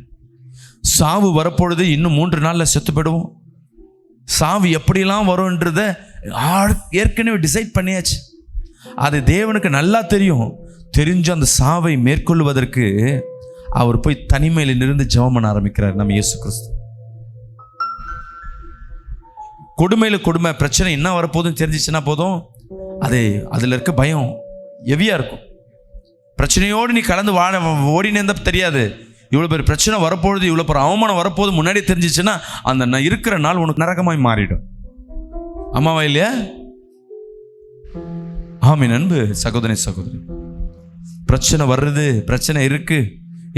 சாவு வரப்பொழுது இன்னும் 3 நாள்ல செத்து போயிடுவோம். சாவு எப்படிலாம் வரும்ன்றத ஏற்கனவே டிசைட் பண்ணியாச்சு. அது தேவனுக்கு நல்லா தெரியும். தெரிஞ்சு அந்த சாவை மேற்கொள்வதற்கு அவர் போய் தனிமையில் இருந்து ஜெபம் பண்ண ஆரம்பிக்கிறார் நம்ம இயேசு கிறிஸ்து. கொடுமையில கொடுமை, பிரச்சனை என்ன வரப்போதுன்னு தெரிஞ்சிச்சுன்னா போதும், அதில் இருக்க பயம் ஹெவியாக இருக்கும். பிரச்சனையோடு நீ கலந்து ஓடினே இருந்தால் தெரியாது. இவ்வளோ பேர் பிரச்சனை வரப்போகுது, இவ்வளோ பேர் அவமானம் வரப்போது முன்னாடி தெரிஞ்சிச்சுன்னா அந்த இருக்கிற நாள் உனக்கு நரகமாய் மாறிடும். அம்மாவா இல்லையா? ஆமீன். அன்பு சகோதரி சகோதரி, பிரச்சனை வர்றது, பிரச்சனை இருக்கு,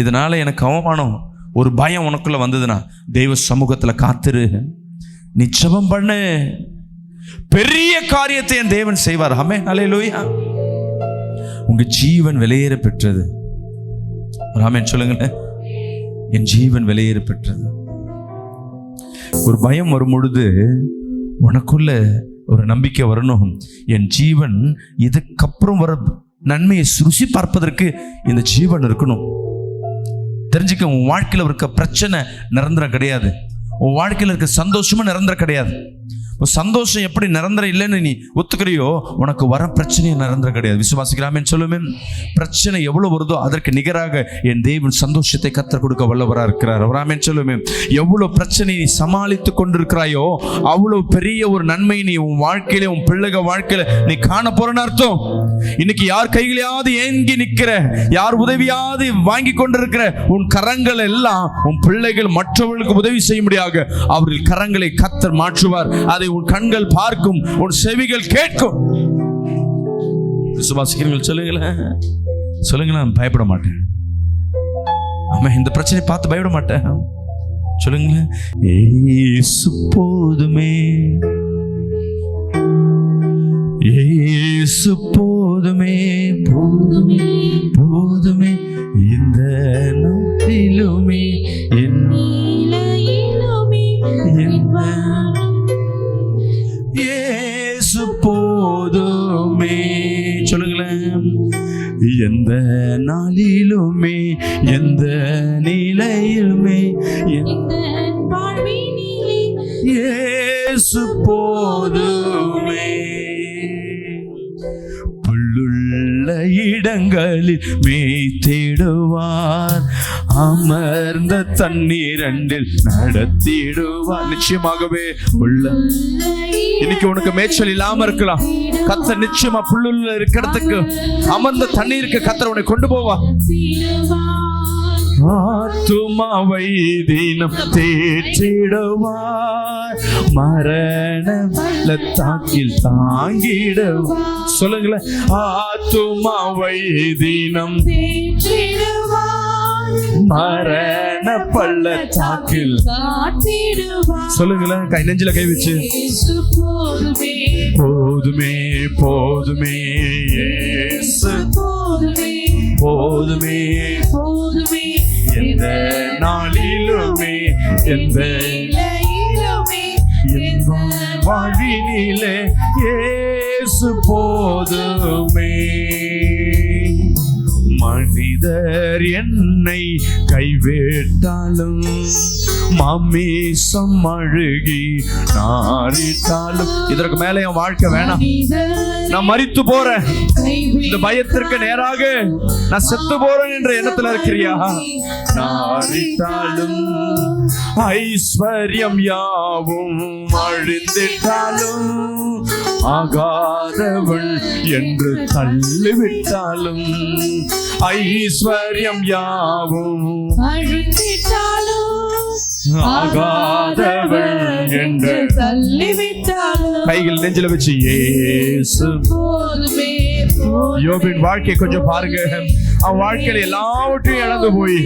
இதனால எனக்கு அவமானம், ஒரு பயம் உனக்குள்ள வந்ததுன்னா தெய்வ சமூகத்தில் காத்துரு, நீ ஜெபம் பண்ணு, பெரிய காரியத்தை என் தேவன் செய்வார். ஆமென். ஹல்லேலூயா. உங்க ஜீவன் விலையேற பெற்றது. ஆமென் சொல்லுங்க. என் ஜீவன் விலையேற பெற்றது. ஒரு பயம் வரும் பொழுது உனக்குள்ள ஒரு நம்பிக்கை வரணும். என் ஜீவன் இதுக்கப்புறம் வர நன்மையை ருசி பார்ப்பதற்கு இந்த ஜீவன் இருக்கணும். தெரிஞ்சுக்க, உன் வாழ்க்கையில் இருக்க பிரச்சனை நிரந்தரம் கிடையாது. உன் வாழ்க்கையில் இருக்க சந்தோஷமும் நிரந்தரம் கிடையாது. சந்தோஷம் எப்படி நிரந்தரம் இல்லைன்னு நீ ஒத்துக்கிறியோ, உனக்கு வர பிரச்சனையும் நிரந்தரம் கிடையாது. விசுவாசிக்கிறாமேன்னு சொல்லுமே. பிரச்சனை எவ்வளவு வருதோ அதற்கு நிகராக என் தேவன் சந்தோஷத்தை கத்தர் கொடுக்க வல்லவராக இருக்கிறார். அவராமேன்னு சொல்லுமே. எவ்வளவு பிரச்சனை நீ சமாளித்து கொண்டிருக்கிறாயோ அவ்வளவு பெரிய ஒரு நன்மை நீ உன் வாழ்க்கையில, உன் பிள்ளைக வாழ்க்கையில நீ காண போறன்னு அர்த்தம். இன்னைக்கு யார் கையிலையாவது ஏங்கி நிற்கிற, யார் உதவியாவது வாங்கி கொண்டிருக்கிற உன் கரங்கள் எல்லாம் உன் பிள்ளைகள் மற்றவர்களுக்கு உதவி செய்ய முடியாது. அவர்கள் கரங்களை கத்தர் மாற்றுவார். அதை உன் கண்கள் பார்க்கும், உன் செவிகள் கேட்கும். விசுவாசிக்கிறீர்கள்? சொல்லுங்களேன், சொல்லுங்களேன். பயப்பட மாட்டேன். ஆமா, இந்த பிரச்சனை பார்த்து பயப்பட மாட்டேன். சொல்லுங்களேன். இயேசு போதுமே, இயேசு போதுமே, போதுமே, போதுமே, இந்த நாட்டிலுமே இயேசு போதுமே. சொல்லுங்களேன். எந்த நாளிலுமே, எந்த நிலையிலுமே இயேசு போதுமே. புல்லுள்ள இடங்களில் மேய்த்திடுவார், அமர்ந்த தண்ணீரண்டில் நடத்திடுவார். நிச்சயமாகவே உள்ள இன்னைக்கு உனக்கு மேய்ச்சல் இல்லாம இருக்கலாம். கத்தர் நிச்சயமா புல்லுள்ள இருக்கிறதுக்கு, அமர்ந்த தண்ணீருக்கு கத்தர் உன்னை கொண்டு போவா. ஆத்துமாவை தினம் தேற்றிடுவார், மரண தாக்கில் தாங்கிடுவார். சொல்லுங்களேன். ஆத்துமாவை தினம் மரண பள்ளத்தாக்கில். சொல்லுங்களேன். கை நெஞ்சில கை வச்சு. போதுமே, போதுமே, இயேசு போதுமே, போதுமே, எந்த நாளிலுமே, எந்த வாழ்வினிலே இயேசு போதுமே. மனிதர் என்னை கைவிட்டாலும், மாமிசம் அழுகி நாரிட்டாலும், இதற்கு மேல என் வாழ்க்கை வேணாம், நான் மரித்து போறேன், இந்த பயத்திற்கு நேராக நான் செத்து போறேன் என்ற எண்ணத்துல இருக்கிறியா? நாரிட்டாலும், ஐஸ்வர்யம் யாவும் அழிந்திட்டாலும், ஆகாதவள் என்று தள்ளிவிட்டாலும் ஐஸ்வர்யம் யாவும் அழித்திட்டாலும் ஆகாதவள் என்று தள்ளிவிட்டாலும் கைகள் நெஞ்சில வச்சு இயேசு போதுமே யோபின் வாழ்க்கை கொஞ்சம் பாருங்க. அவன் வாழ்க்கையில எல்லாவற்றையும் இழந்து போய்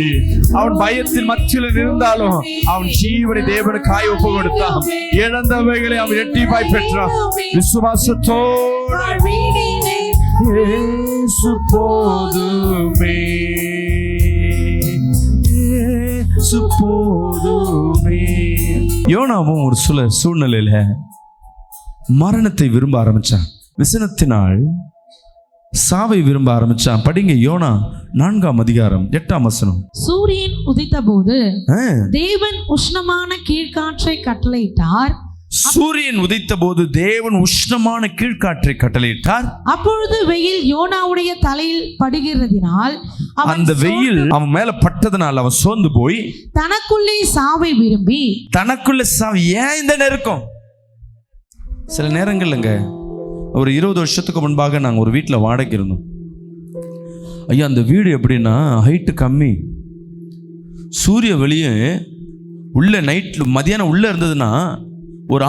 அவன் பயத்தின் மத்தியில் இருந்தாலும் அவன் ஜீவனை தேவனுக்காய் ஒப்பு கொடுத்தான். இழந்தவைகளை அவன் இரட்டிப்பாய் பெற்றான். விசுவாசத்தோடு இயேசு போதுமே, இயேசு போதுமே. யோனாவும் ஒரு சில சூழ்நிலையில மரணத்தை விரும்ப ஆரம்பிச்சான். விசனத்தினால் சாவை விரும்ப ஆரம்பிச்சான். படிங்க யோனா 4ஆம் அதிகாரம் 8ஆம் வசனம். சூரியன் உதித்த போது தேவன் உஷ்ணமான கீழ்காற்றை கட்டளையிட்டார். சூரியன் உதித்த போது தேவன் உஷ்ணமான கீழ்காற்றை கட்டளையிட்டார். அப்பொழுது வெயில் யோனாவுடைய தலையில் படுகிறதினால் அந்த வெயில் அவன் மேல பட்டதனால் அவன் சோர்ந்து போய் தனக்குள்ளே சாவை விரும்பி தனக்குள்ள சாவு. ஏன் இந்த நெருக்கம்? சில நேரங்கள்லங்க ஒரு 20 வருஷத்துக்கு முன்பாக நாங்கள் ஒரு வீட்டில் வாடகை இருந்தோம். ஐயா அந்த வீடு எப்படின்னா ஹைட்டு கம்மி, சூரிய வெளியே உள்ள நைட்டில் மதியானம் உள்ளே இருந்ததுன்னா ஒரு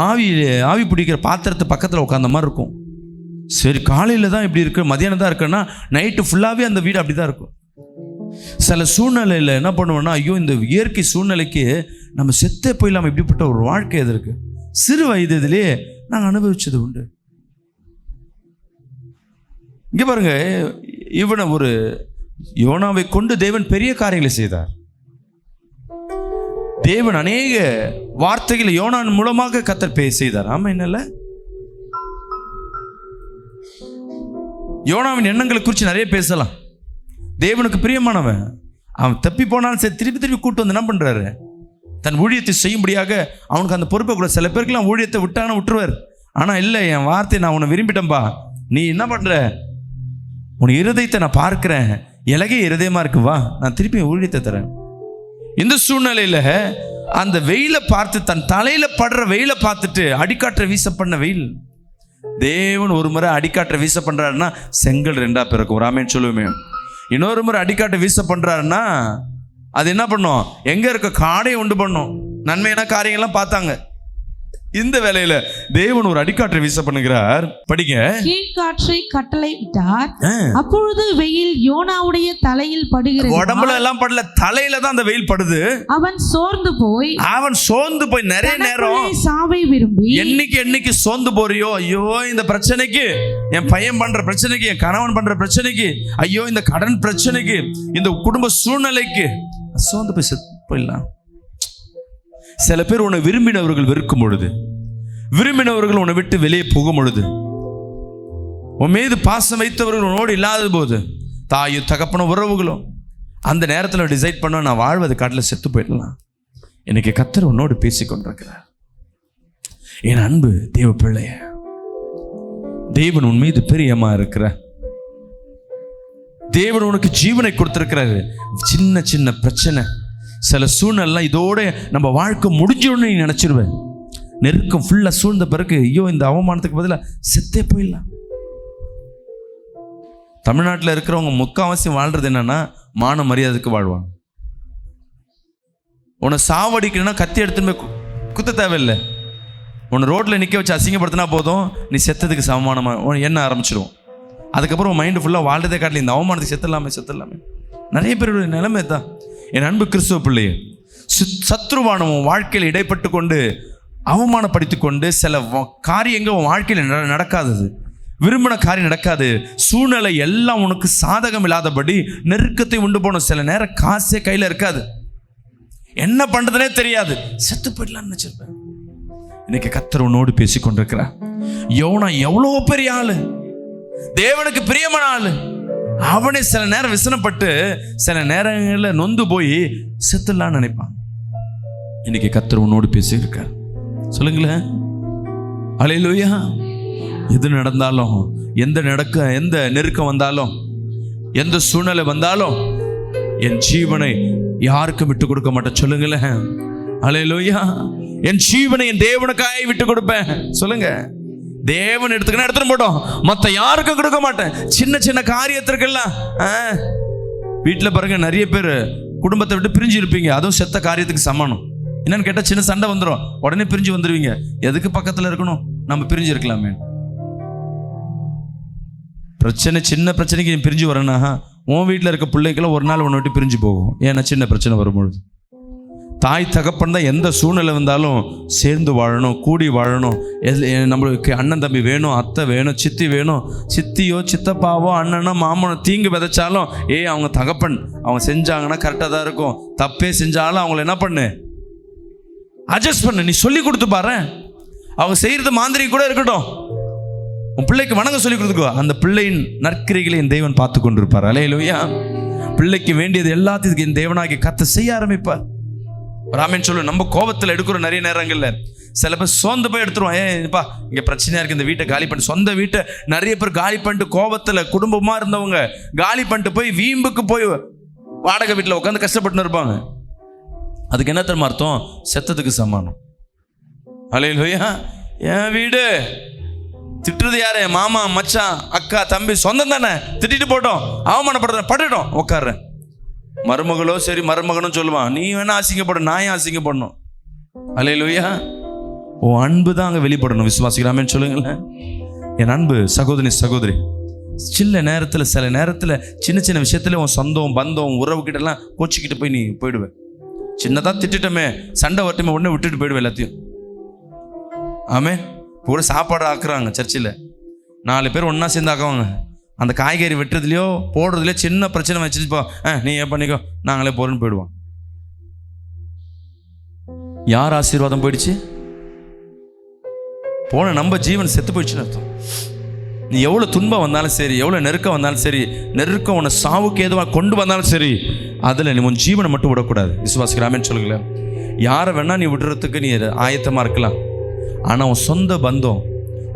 ஆவி பிடிக்கிற பாத்திரத்தை பக்கத்தில் உட்காந்த மாதிரி இருக்கும். சரி காலையில் தான் இப்படி இருக்கு, மதியானம் தான் இருக்குன்னா நைட்டு ஃபுல்லாகவே அந்த வீடு அப்படி தான் இருக்கும். சில சூழ்நிலையில் என்ன பண்ணுவோன்னா, ஐயோ இந்த இயற்கை சூழ்நிலைக்கு நம்ம செத்தே போயிடலாம், இப்படிப்பட்ட ஒரு வாழ்க்கை எது இருக்கு. சிறு வயதிலே நாங்கள் அனுபவிச்சது உண்டு. இங்கே பாருங்க, இவனை ஒரு யோனாவை கொண்டு தேவன் பெரிய காரியங்களை செய்தார். தேவன் அநேக வார்த்தைகளை யோனான் மூலமாக கர்த்தர் செய்தார். ஆமா என்னல்ல? யோனாவின் எண்ணங்களை குறித்து நிறைய பேசலாம். தேவனுக்கு பிரியமானவன். அவன் தப்பி போனாலும் சரி திருப்பி கூட்டு வந்து என்ன பண்றாரு, தன் ஊழியத்தை செய்யும்படியாக அவனுக்கு அந்த பொறுப்பை கூட. சில பேருக்குலாம் ஊழியத்தை விட்டாங்கன்னா விட்டுருவார். ஆனா இல்லை, என் வார்த்தையை நான் உன்னை விரும்பிட்டேன்பா, நீ என்ன பண்ற, உன் இருதயத்தை நான் பார்க்கிறேன், இலகை இருதயமா இருக்கு, வா நான் திருப்பி ஊழியத்தை தரேன். இந்த சூழ்நிலையில அந்த வெயிலை பார்த்து, தன் தலையில படுற வெயிலை பார்த்துட்டு அடிக்காற்ற வீச பண்ண வெயில். தேவன் ஒரு முறை அடிக்காற்ற வீச பண்றாருன்னா செங்கல் 2ஆ பிறக்கும். ராமேன்னு சொல்லுவோமே. இன்னொரு முறை அடிக்காற்ற வீச பண்றாருன்னா அது என்ன பண்ணும், எங்க இருக்க காடையை உண்டு பண்ணும். நன்மையான காரியங்கள்லாம் பார்த்தாங்க. இந்த வேளையில தேவன் ஒரு அடிக்காற்றை வீச பண்ணுகிறார். படிங்க. கீழ்காற்றை கட்டளையிட்டார். அப்பொழுது வெயில் யோனாவுடைய தலையில் படுகிறது. உடம்புல எல்லாம் படல, தலையில தான் அந்த வெயில் படுது. அவன் சோர்ந்து போய் நிறைய நேரம் சாவை விரும்பி. என்னைக்கு சோர்ந்து போறியோ, ஐயோ இந்த பிரச்சனைக்கு, என் பையன் பண்ற பிரச்சனைக்கு, என் கணவன் பண்ற பிரச்சனைக்கு, ஐயோ இந்த கடன் பிரச்சனைக்கு, இந்த குடும்ப சூழ்நிலைக்கு சோர்ந்து போய் போயிடலாம். சில பேர் உன்னை விரும்பினவர்கள் வெறுக்கும் பொழுது, விரும்பினவர்கள் உன்னை விட்டு வெளியே போகும் பொழுது, உன் மீது பாசம் வைத்தவர்கள் உன்னோடு இல்லாத போது, தாயும் தகப்பனும் உறவுகளும் அந்த நேரத்தில் டிசைட் பண்ண நான் வாழ்வது காட்டில் செத்து போயிடலாம். இன்னைக்கு கர்த்தர் உன்னோடு பேசிக்கொண்டிருக்கிறார். என் அன்பு தேவ பிள்ளைய, தேவன் உன் மீது பிரியமா இருக்கிற தேவன் உனக்கு ஜீவனை கொடுத்திருக்கிறாரு. சின்ன சின்ன பிரச்சனை, சில சூழ்நிலை இதோட நம்ம வாழ்க்கை முடிஞ்சோன்னு நீ நினைச்சிருவேன். நெருக்கம் ஃபுல்லா சூழ்ந்த பிறகு ஐயோ இந்த அவமானத்துக்கு பதிலாக செத்தே போயிடலாம். தமிழ்நாட்டில் இருக்கிறவங்க முக்கால்வாசி வாழ்றது என்னன்னா மான மரியாதைக்கு வாழ்வாங்க. உன்னை சாவடிக்கணும்னா கத்தி எடுத்துன்னு போய் குத்த தேவையில்லை. உன்னை ரோட்டில் நிற்க வச்சு அசிங்கப்படுத்தினா போதும், நீ செத்ததுக்கு சமானமாக என்ன ஆரம்பிச்சிடும். அதுக்கப்புறம் உன் மைண்டு ஃபுல்லாக வாழ்றதே காட்டில் இந்த அவமானத்துக்கு செத்துடலாமே. நிறைய பேருடைய நிலைமை தான். என் அன்பு கிறிஸ்துவ பிள்ளையே, சத்ருவானவன் வாழ்க்கையில் இடைப்பட்டு கொண்டு அவமானப்படுத்தி கொண்டு சில காரியங்கள் உன் வாழ்க்கையில் நடக்காதது, விரும்பின காரியம் நடக்காது, சூழ்நிலை எல்லாம் உனக்கு சாதகம் இல்லாதபடி நெருக்கத்தை உண்டு போன சில நேரம் காசே கையில் இருக்காது, என்ன பண்றதுனே தெரியாது, செத்து போயிடலாம்னு நினைச்சிருப்பேன். இன்னைக்கு கர்த்தர் உன்னோடு பேசி கொண்டிருக்கிறார். யோனா எவ்வளோ பெரிய ஆளு, தேவனுக்கு பிரியமான ஆளு. அவனே சில நேரம் விசனப்பட்டு சில நேரங்களில் நொந்து போய் செத்துலான்னு நினைப்பான். இன்னைக்கு கர்த்தர் உன்னோடு பேசி இருக்கார். சொல்லுங்களேன் அல்லேலூயா. எது நடந்தாலும், எந்த நெருக்கம் வந்தாலும், எந்த சூழ்நிலை வந்தாலும் என் ஜீவனை யாருக்கும் விட்டு கொடுக்க மாட்டேன். சொல்லுங்களேன் அல்லேலூயா. என் ஜீவனை என் தேவனுக்காய் விட்டு கொடுப்பேன். சொல்லுங்க. தேவன் எடுத்துக்கணும், எடுத்துட்டு போட்டோம், மற்ற யாருக்கும் கொடுக்க மாட்டேன். சின்ன சின்ன காரியத்திற்கெல்லாம் வீட்டில் பாருங்க, நிறைய பேர் குடும்பத்தை விட்டு பிரிஞ்சு இருப்பீங்க. அதுவும் செத்த காரியத்துக்கு சமானம். என்னன்னு கேட்டால் சின்ன சண்டை வந்துடும், உடனே பிரிஞ்சு வந்துடுவீங்க. எதுக்கு பக்கத்தில் இருக்கணும், நம்ம பிரிஞ்சு இருக்கலாமே. பிரச்சனை, சின்ன பிரச்சனைக்கு நீ பிரிஞ்சு வரேன்னா உன் வீட்டில் இருக்க பிள்ளைக்கெல்லாம் ஒரு நாள் ஒன்று விட்டு பிரிஞ்சு போகும். ஏன்னா சின்ன பிரச்சனை வரும்பொழுது தாய் தகப்பன் தான் எந்த சூழ்நிலை வந்தாலும் சேர்ந்து வாழணும், கூடி வாழணும். நம்மளுக்கு அண்ணன் தம்பி வேணும், அத்தை வேணும், சித்தி வேணும். சித்தியோ சித்தப்பாவோ அண்ணனோ மாமனோ தீங்கு விதைச்சாலும் அவங்க தகப்பன், அவங்க செஞ்சாங்கன்னா கரெக்டாக தான் இருக்கும். தப்பே செஞ்சாலும் அவங்கள என்ன பண்ணு, அட்ஜஸ்ட் பண்ணு. நீ சொல்லி கொடுத்து பாரு. அவங்க செய்கிறது மாந்திரிகம் கூட இருக்கட்டும், உன் பிள்ளைக்கு வணங்க சொல்லி கொடுத்துக்கோ. அந்த பிள்ளையின் நற்கிரிகளை என் தேவன் பார்த்து கொண்டிருப்பார். அல்லேலூயா. பிள்ளைக்கு வேண்டியது எல்லாத்துக்கும் என் தேவனாகி கர்த்தர் செய்ய ஆரம்பிப்பார். ராமன் சொல்லு, நம்ம கோபத்தில் எடுக்கிற நிறைய நேரங்கள்ல சில பேர் சோர்ந்து போய் எடுத்துருவோம். ஏப்பா இங்கே பிரச்சனையா இருக்கு, இந்த வீட்டை காலி பண்ணி, சொந்த வீட்டை நிறைய பேர் காலி பண்ணிட்டு கோபத்தில் குடும்பமா இருந்தவங்க காலி பண்ணிட்டு போய் வீம்புக்கு போய் வாடகை வீட்டில் உட்காந்து கஷ்டப்பட்டு இருப்பாங்க. அதுக்கு என்ன தெரியுமா அர்த்தம்? செத்ததுக்கு சமானம். அல்லேலூயா. என் வீடு திட்டுறது யாரு? மாமா, மச்சான், அக்கா, தம்பி, சொந்தம் தானே. திட்டிட்டு போட்டோம், அவமானப்படுறேன், பட்டுட்டோம், உட்கார்றேன். மருமகளோ சரி, மருமகனும் சொல்லுவான், நீ வேணா அசிங்கப்படும், நான் ஏன் அசிங்கப்படணும்? அல்லேலூயா. உன் அன்பு தான் அங்கே வெளிப்படணும். விசுவாசிக்கிறாமேன்னு சொல்லுங்களேன். என் அன்பு சகோதரி சகோதரி, சில நேரத்தில் சின்ன சின்ன விஷயத்துல உன் சொந்தம் பந்தம் உறவுக்கிட்டலாம் கோச்சிக்கிட்டு போய் நீ போயிடுவேன். சின்னதாக திட்டுட்டோமே, சண்டை வரட்டுமே, உடனே விட்டுட்டு போயிடுவேன் எல்லாத்தையும். ஆமே. கூட சாப்பாடு ஆக்குறாங்க சர்ச்சில், 4 பேர் ஒன்றா சேர்ந்து ஆக்குவாங்க. அந்த காய்கறி வெட்டுறதுலையோ போடுறதுலையோ சின்ன பிரச்சனை வச்சுட்டு போ, நீ ஏன் பண்ணிக்கோ, நாங்களே போறோன்னு போயிடுவோம். யார் ஆசீர்வாதம் போயிடுச்சு? போன நம்ம ஜீவன் செத்து போயிடுச்சுன்னு அர்த்தம். நீ எவ்வளோ துன்பம் வந்தாலும் சரி, எவ்வளோ நெருக்கம் வந்தாலும் சரி, நெருக்கம் உன்னை சாவுக்கு எதுவாக கொண்டு வந்தாலும் சரி, அதில் நீ உன் ஜீவனை மட்டும் விடக்கூடாது. விசுவாசிக்கிறாமேன்னு சொல்லுங்களேன். யாரை வேணா நீ விடுறதுக்கு நீ ஆயத்தமாக இருக்கலாம். ஆனால் உன் சொந்த பந்தம்,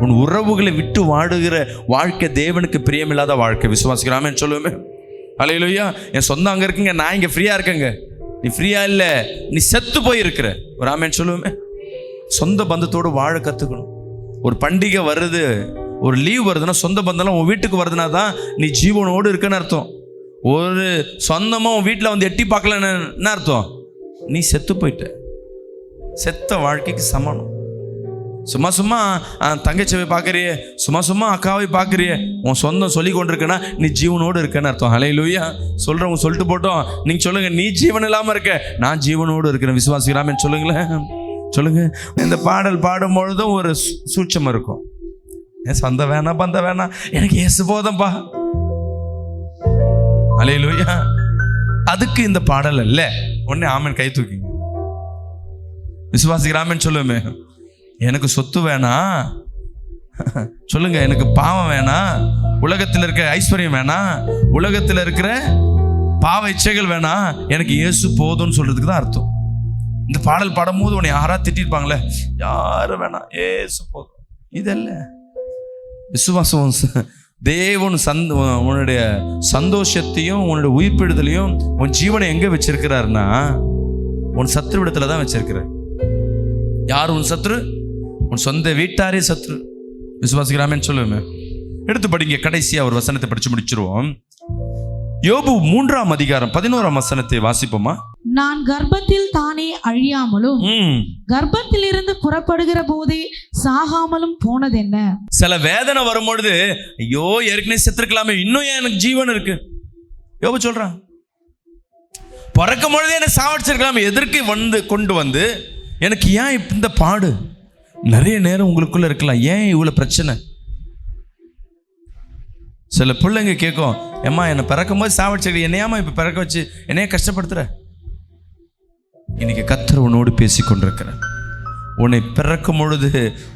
உன் உறவுகளை விட்டு வாடுகிற வாழ்க்கை தேவனுக்கு பிரியமில்லாத வாழ்க்கை. விசுவாசிக்கிறாமேன்னு சொல்லுவேமே. அல்லேலூயா. என் சொந்தம் அங்கே இருக்குங்க, நான் இங்கே ஃப்ரீயாக இருக்கேங்க. நீ ஃப்ரீயா இல்லை, நீ செத்து போயிருக்கிற. ஒரு ஆமேன்னு சொல்லுவேமே. சொந்த பந்தத்தோடு வாழ கற்றுக்கணும். ஒரு பண்டிகை வருது, ஒரு லீவ் வருதுன்னா சொந்த பந்தம்லாம் உன் வீட்டுக்கு வருதுன்னா தான் நீ ஜீவனோடு இருக்குன்னு அர்த்தம். ஒரு சொந்தமாக உன் வீட்டில் வந்து எட்டி பார்க்கலன்னு என்ன அர்த்தம்? நீ செத்து போயிட்ட. செத்த வாழ்க்கைக்கு சமானம். சும்மா சும்மா தங்கச்சியை பார்க்குறியே, சும்மா அக்காவை பார்க்குறியே, உன் சொந்தம் சொல்லி கொண்டிருக்கேன்னா நீ ஜீவனோடு இருக்கேன்னு அர்த்தம். அல்லேலூயா. சொல்கிறவங்க சொல்லிட்டு போட்டோம், நீங்கள் சொல்லுங்கள், நீ ஜீவன் இல்லாமல் இருக்க, நான் ஜீவனோடு இருக்கிறேன். விசுவாசிக்கிறாமேன்னு சொல்லுங்களேன். சொல்லுங்கள். இந்த பாடல் பாடும் பொழுதும் ஒரு சூட்சம் இருக்கும். என் சொந்த வேணாம், பந்த வேணாம், எனக்கு இயேசு போதம்பா. அல்லேலூயா. அதுக்கு இந்த பாடல் அல்ல. உடனே ஆமன் கை தூக்கிங்க. விசுவாசிக்கிறாமேன்னு சொல்லுவேமே. எனக்கு சொத்து வேணாம் சொல்லுங்க, எனக்கு பாவம் வேணாம், உலகத்தில் இருக்கிற ஐஸ்வர்யம் வேணாம், உலகத்தில் இருக்கிற பாவ இச்சைகள் வேணாம், எனக்கு இயேசு போதும்னு சொல்றதுக்கு தான் அர்த்தம். இந்த பாடல் பாடும்போது உன்னை யாரா திட்டிருப்பாங்களே, யாரும் வேணாம், இயேசு போதும். இதல்ல விசுவாசம். தேவன் உன்னுடைய சந்தோஷத்தையும் உன்னுடைய உயிர்ப்பிடுதலையும் உன் ஜீவனை எங்க வச்சிருக்கிறாருன்னா உன் சத்ருவிடத்துல தான் வச்சிருக்கிறார். யார் உன் சத்ரு? உன் சொந்த வீட்டாரே சத்ரு. விசுவாசிக்கிறாமேன்னு சொல்லுவேன். எடுத்து படிங்க. கடைசியா ஒரு வசனத்தை படிச்சு முடிச்சிருவோம். யோபு 3ஆம் அதிகாரம் 11ஆம் வசனத்தை வாசிப்போமா? நான் கர்ப்பத்தில் தானே அழியாமலும் கர்ப்பத்தில் இருந்து புறப்படுகிற போதே சாகாமலும் போனது என்ன? சில வேதனை வரும்பொழுது ஐயோ ஏற்கனவே செத்துருக்கலாமே, இன்னும் ஏன் எனக்கு ஜீவன் இருக்கு? யோபு சொல்றான், பிறக்கும் பொழுதே என்ன சாவடிச்சிருக்கலாமே, எதற்கு வந்து கொண்டு வந்து எனக்கு ஏன் இந்த பாடு? நிறைய நேரம் உங்களுக்குள்ள இருக்கலாம், ஏன் இவ்வளவு பிரச்சனை? சில பிள்ளைங்க கேட்கும், ஏம்மா என்னை பிறக்கும் போது சாவடிச்சிருக்க, என்னையாமா இப்ப பிறக்க வச்சு என்னைய கஷ்டப்படுத்துற? இன்னைக்கு கர்த்தர் உன்னோடு பேசி கொண்டிருக்கிறார். உன்னை பிறக்கும் பொழுது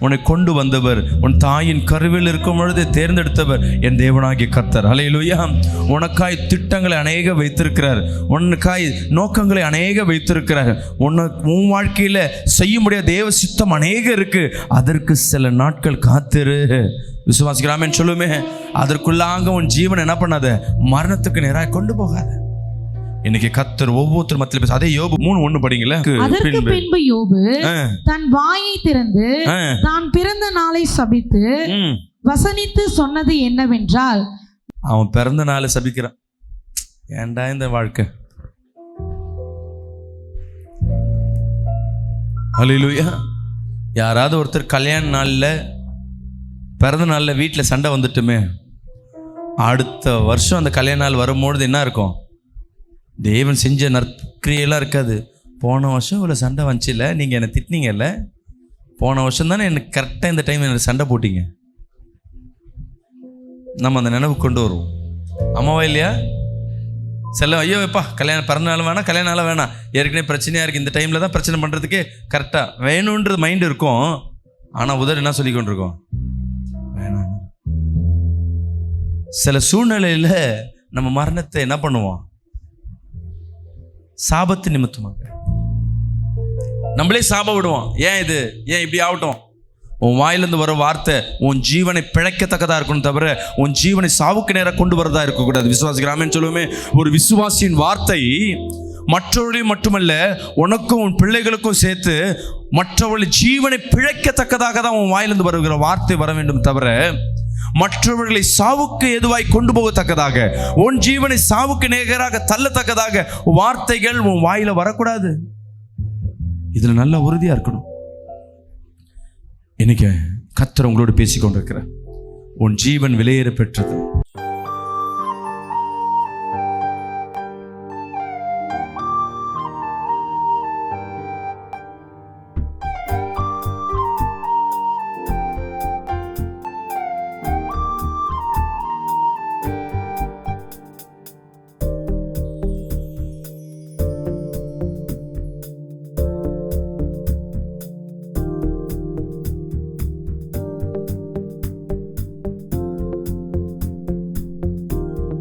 உன்னை கொண்டு வந்தவர், உன் தாயின் கருவில் இருக்கும் பொழுது தேர்ந்தெடுத்தவர் என் தேவனாகிய கர்த்தர். அல்லேலூயா. உனக்காய் திட்டங்களை அநேக வைத்திருக்கிறார், உனக்காய் நோக்கங்களை அநேக வைத்திருக்கிறார். உன் வாழ்க்கையில செய்ய முடியாத தேவ சித்தம் அநேக இருக்கு. அதற்கு சில நாட்கள் காத்திரு. விசுவாசிக்கிறாமேன்னு சொல்லுமே. அதற்குள்ளாக உன் ஜீவன் என்ன பண்ணாத, மரணத்துக்கு நேராக கொண்டு போகாத. இன்னைக்கு கர்த்தர் ஒவ்வொருத்தர் மத்தியில பேச. அதே யோபு 3:1 படிங்களேன். அதற்கு பின்பு யோபு தன் வாயை திறந்து தான் பிறந்த நாளை சபித்து வசனித்து சொன்னது என்னவென்றால், அவன் பிறந்த நாளை சபிக்கிறான். ஏன்டா இந்த வாழ்க்கை? ஹல்லேலூயா. யாராவது ஒருத்தர் கல்யாண நாளில் பிறந்த நாளில் வீட்டில் சண்டை வந்துட்டுமே, அடுத்த வருஷம் அந்த கல்யாண நாள் வரும்பொழுது என்ன இருக்கும்? தேவன் செஞ்ச நற்கிரியெல்லாம் இருக்காது. போன வருஷம் இவ்வளோ சண்டை வந்துச்சுல்ல, நீங்கள் என்னை திட்டினீங்கல்ல, போன வருஷம் தானே எனக்கு கரெக்டாக இந்த டைம் எனக்கு சண்டை போட்டிங்க. நம்ம அந்த நினைவு கொண்டு வருவோம். அம்மாவா இல்லையா? செல்ல ஐயோ எப்பா கல்யாணம் பிறந்த நாள் வேணாம், கல்யாண நாளாக வேணாம், ஏற்கனவே பிரச்சனையாக இருக்குது, இந்த டைமில் தான் பிரச்சனை பண்ணுறதுக்கு கரெக்டாக வேணுன்றது மைண்டு இருக்கும். ஆனால் உதர் என்ன சொல்லி கொண்டிருக்கோம்? வேணாம். சில சூழ்நிலையில் நம்ம மரணத்தை என்ன பண்ணுவோம்? சாபத்து நிமித்தமாக நம்மளே சாப விடுவோம். ஏன் இது, ஏன் இப்படி ஆகட்டும்? உன் வாயிலிருந்து வர வார்த்தை உன் ஜீவனை பிழைக்கத்தக்கதாக இருக்கணும், தவிர உன் ஜீவனை சாவுக்கு நேரம் கொண்டு வரதா இருக்கக்கூடாது. விசுவாசிக்கிற ஆமென் சொல்லுவோமே. ஒரு விசுவாசியின் வார்த்தை மற்றவர்களையும் மட்டுமல்ல, உனக்கும் உன் பிள்ளைகளுக்கும் சேர்த்து மற்றவர்கள் ஜீவனை பிழைக்கத்தக்கதாக தான் உன் வாயிலிருந்து வருகிற வார்த்தை வர வேண்டும், தவிர மற்றவர்களை சாவுக்கு எதுவாய் கொண்டு போகத்தக்கதாக, உன் ஜீவனை சாவுக்கு நேராக தள்ளத்தக்கதாக வார்த்தைகள் உன் வாயில வரக்கூடாது. இதுல நல்ல உறுதியா இருக்கணும். இன்னைக்கு கர்த்தர் உங்களோடு பேசிக்கொண்டிருக்கிறார். உன் ஜீவன் விலையேற பெற்றது.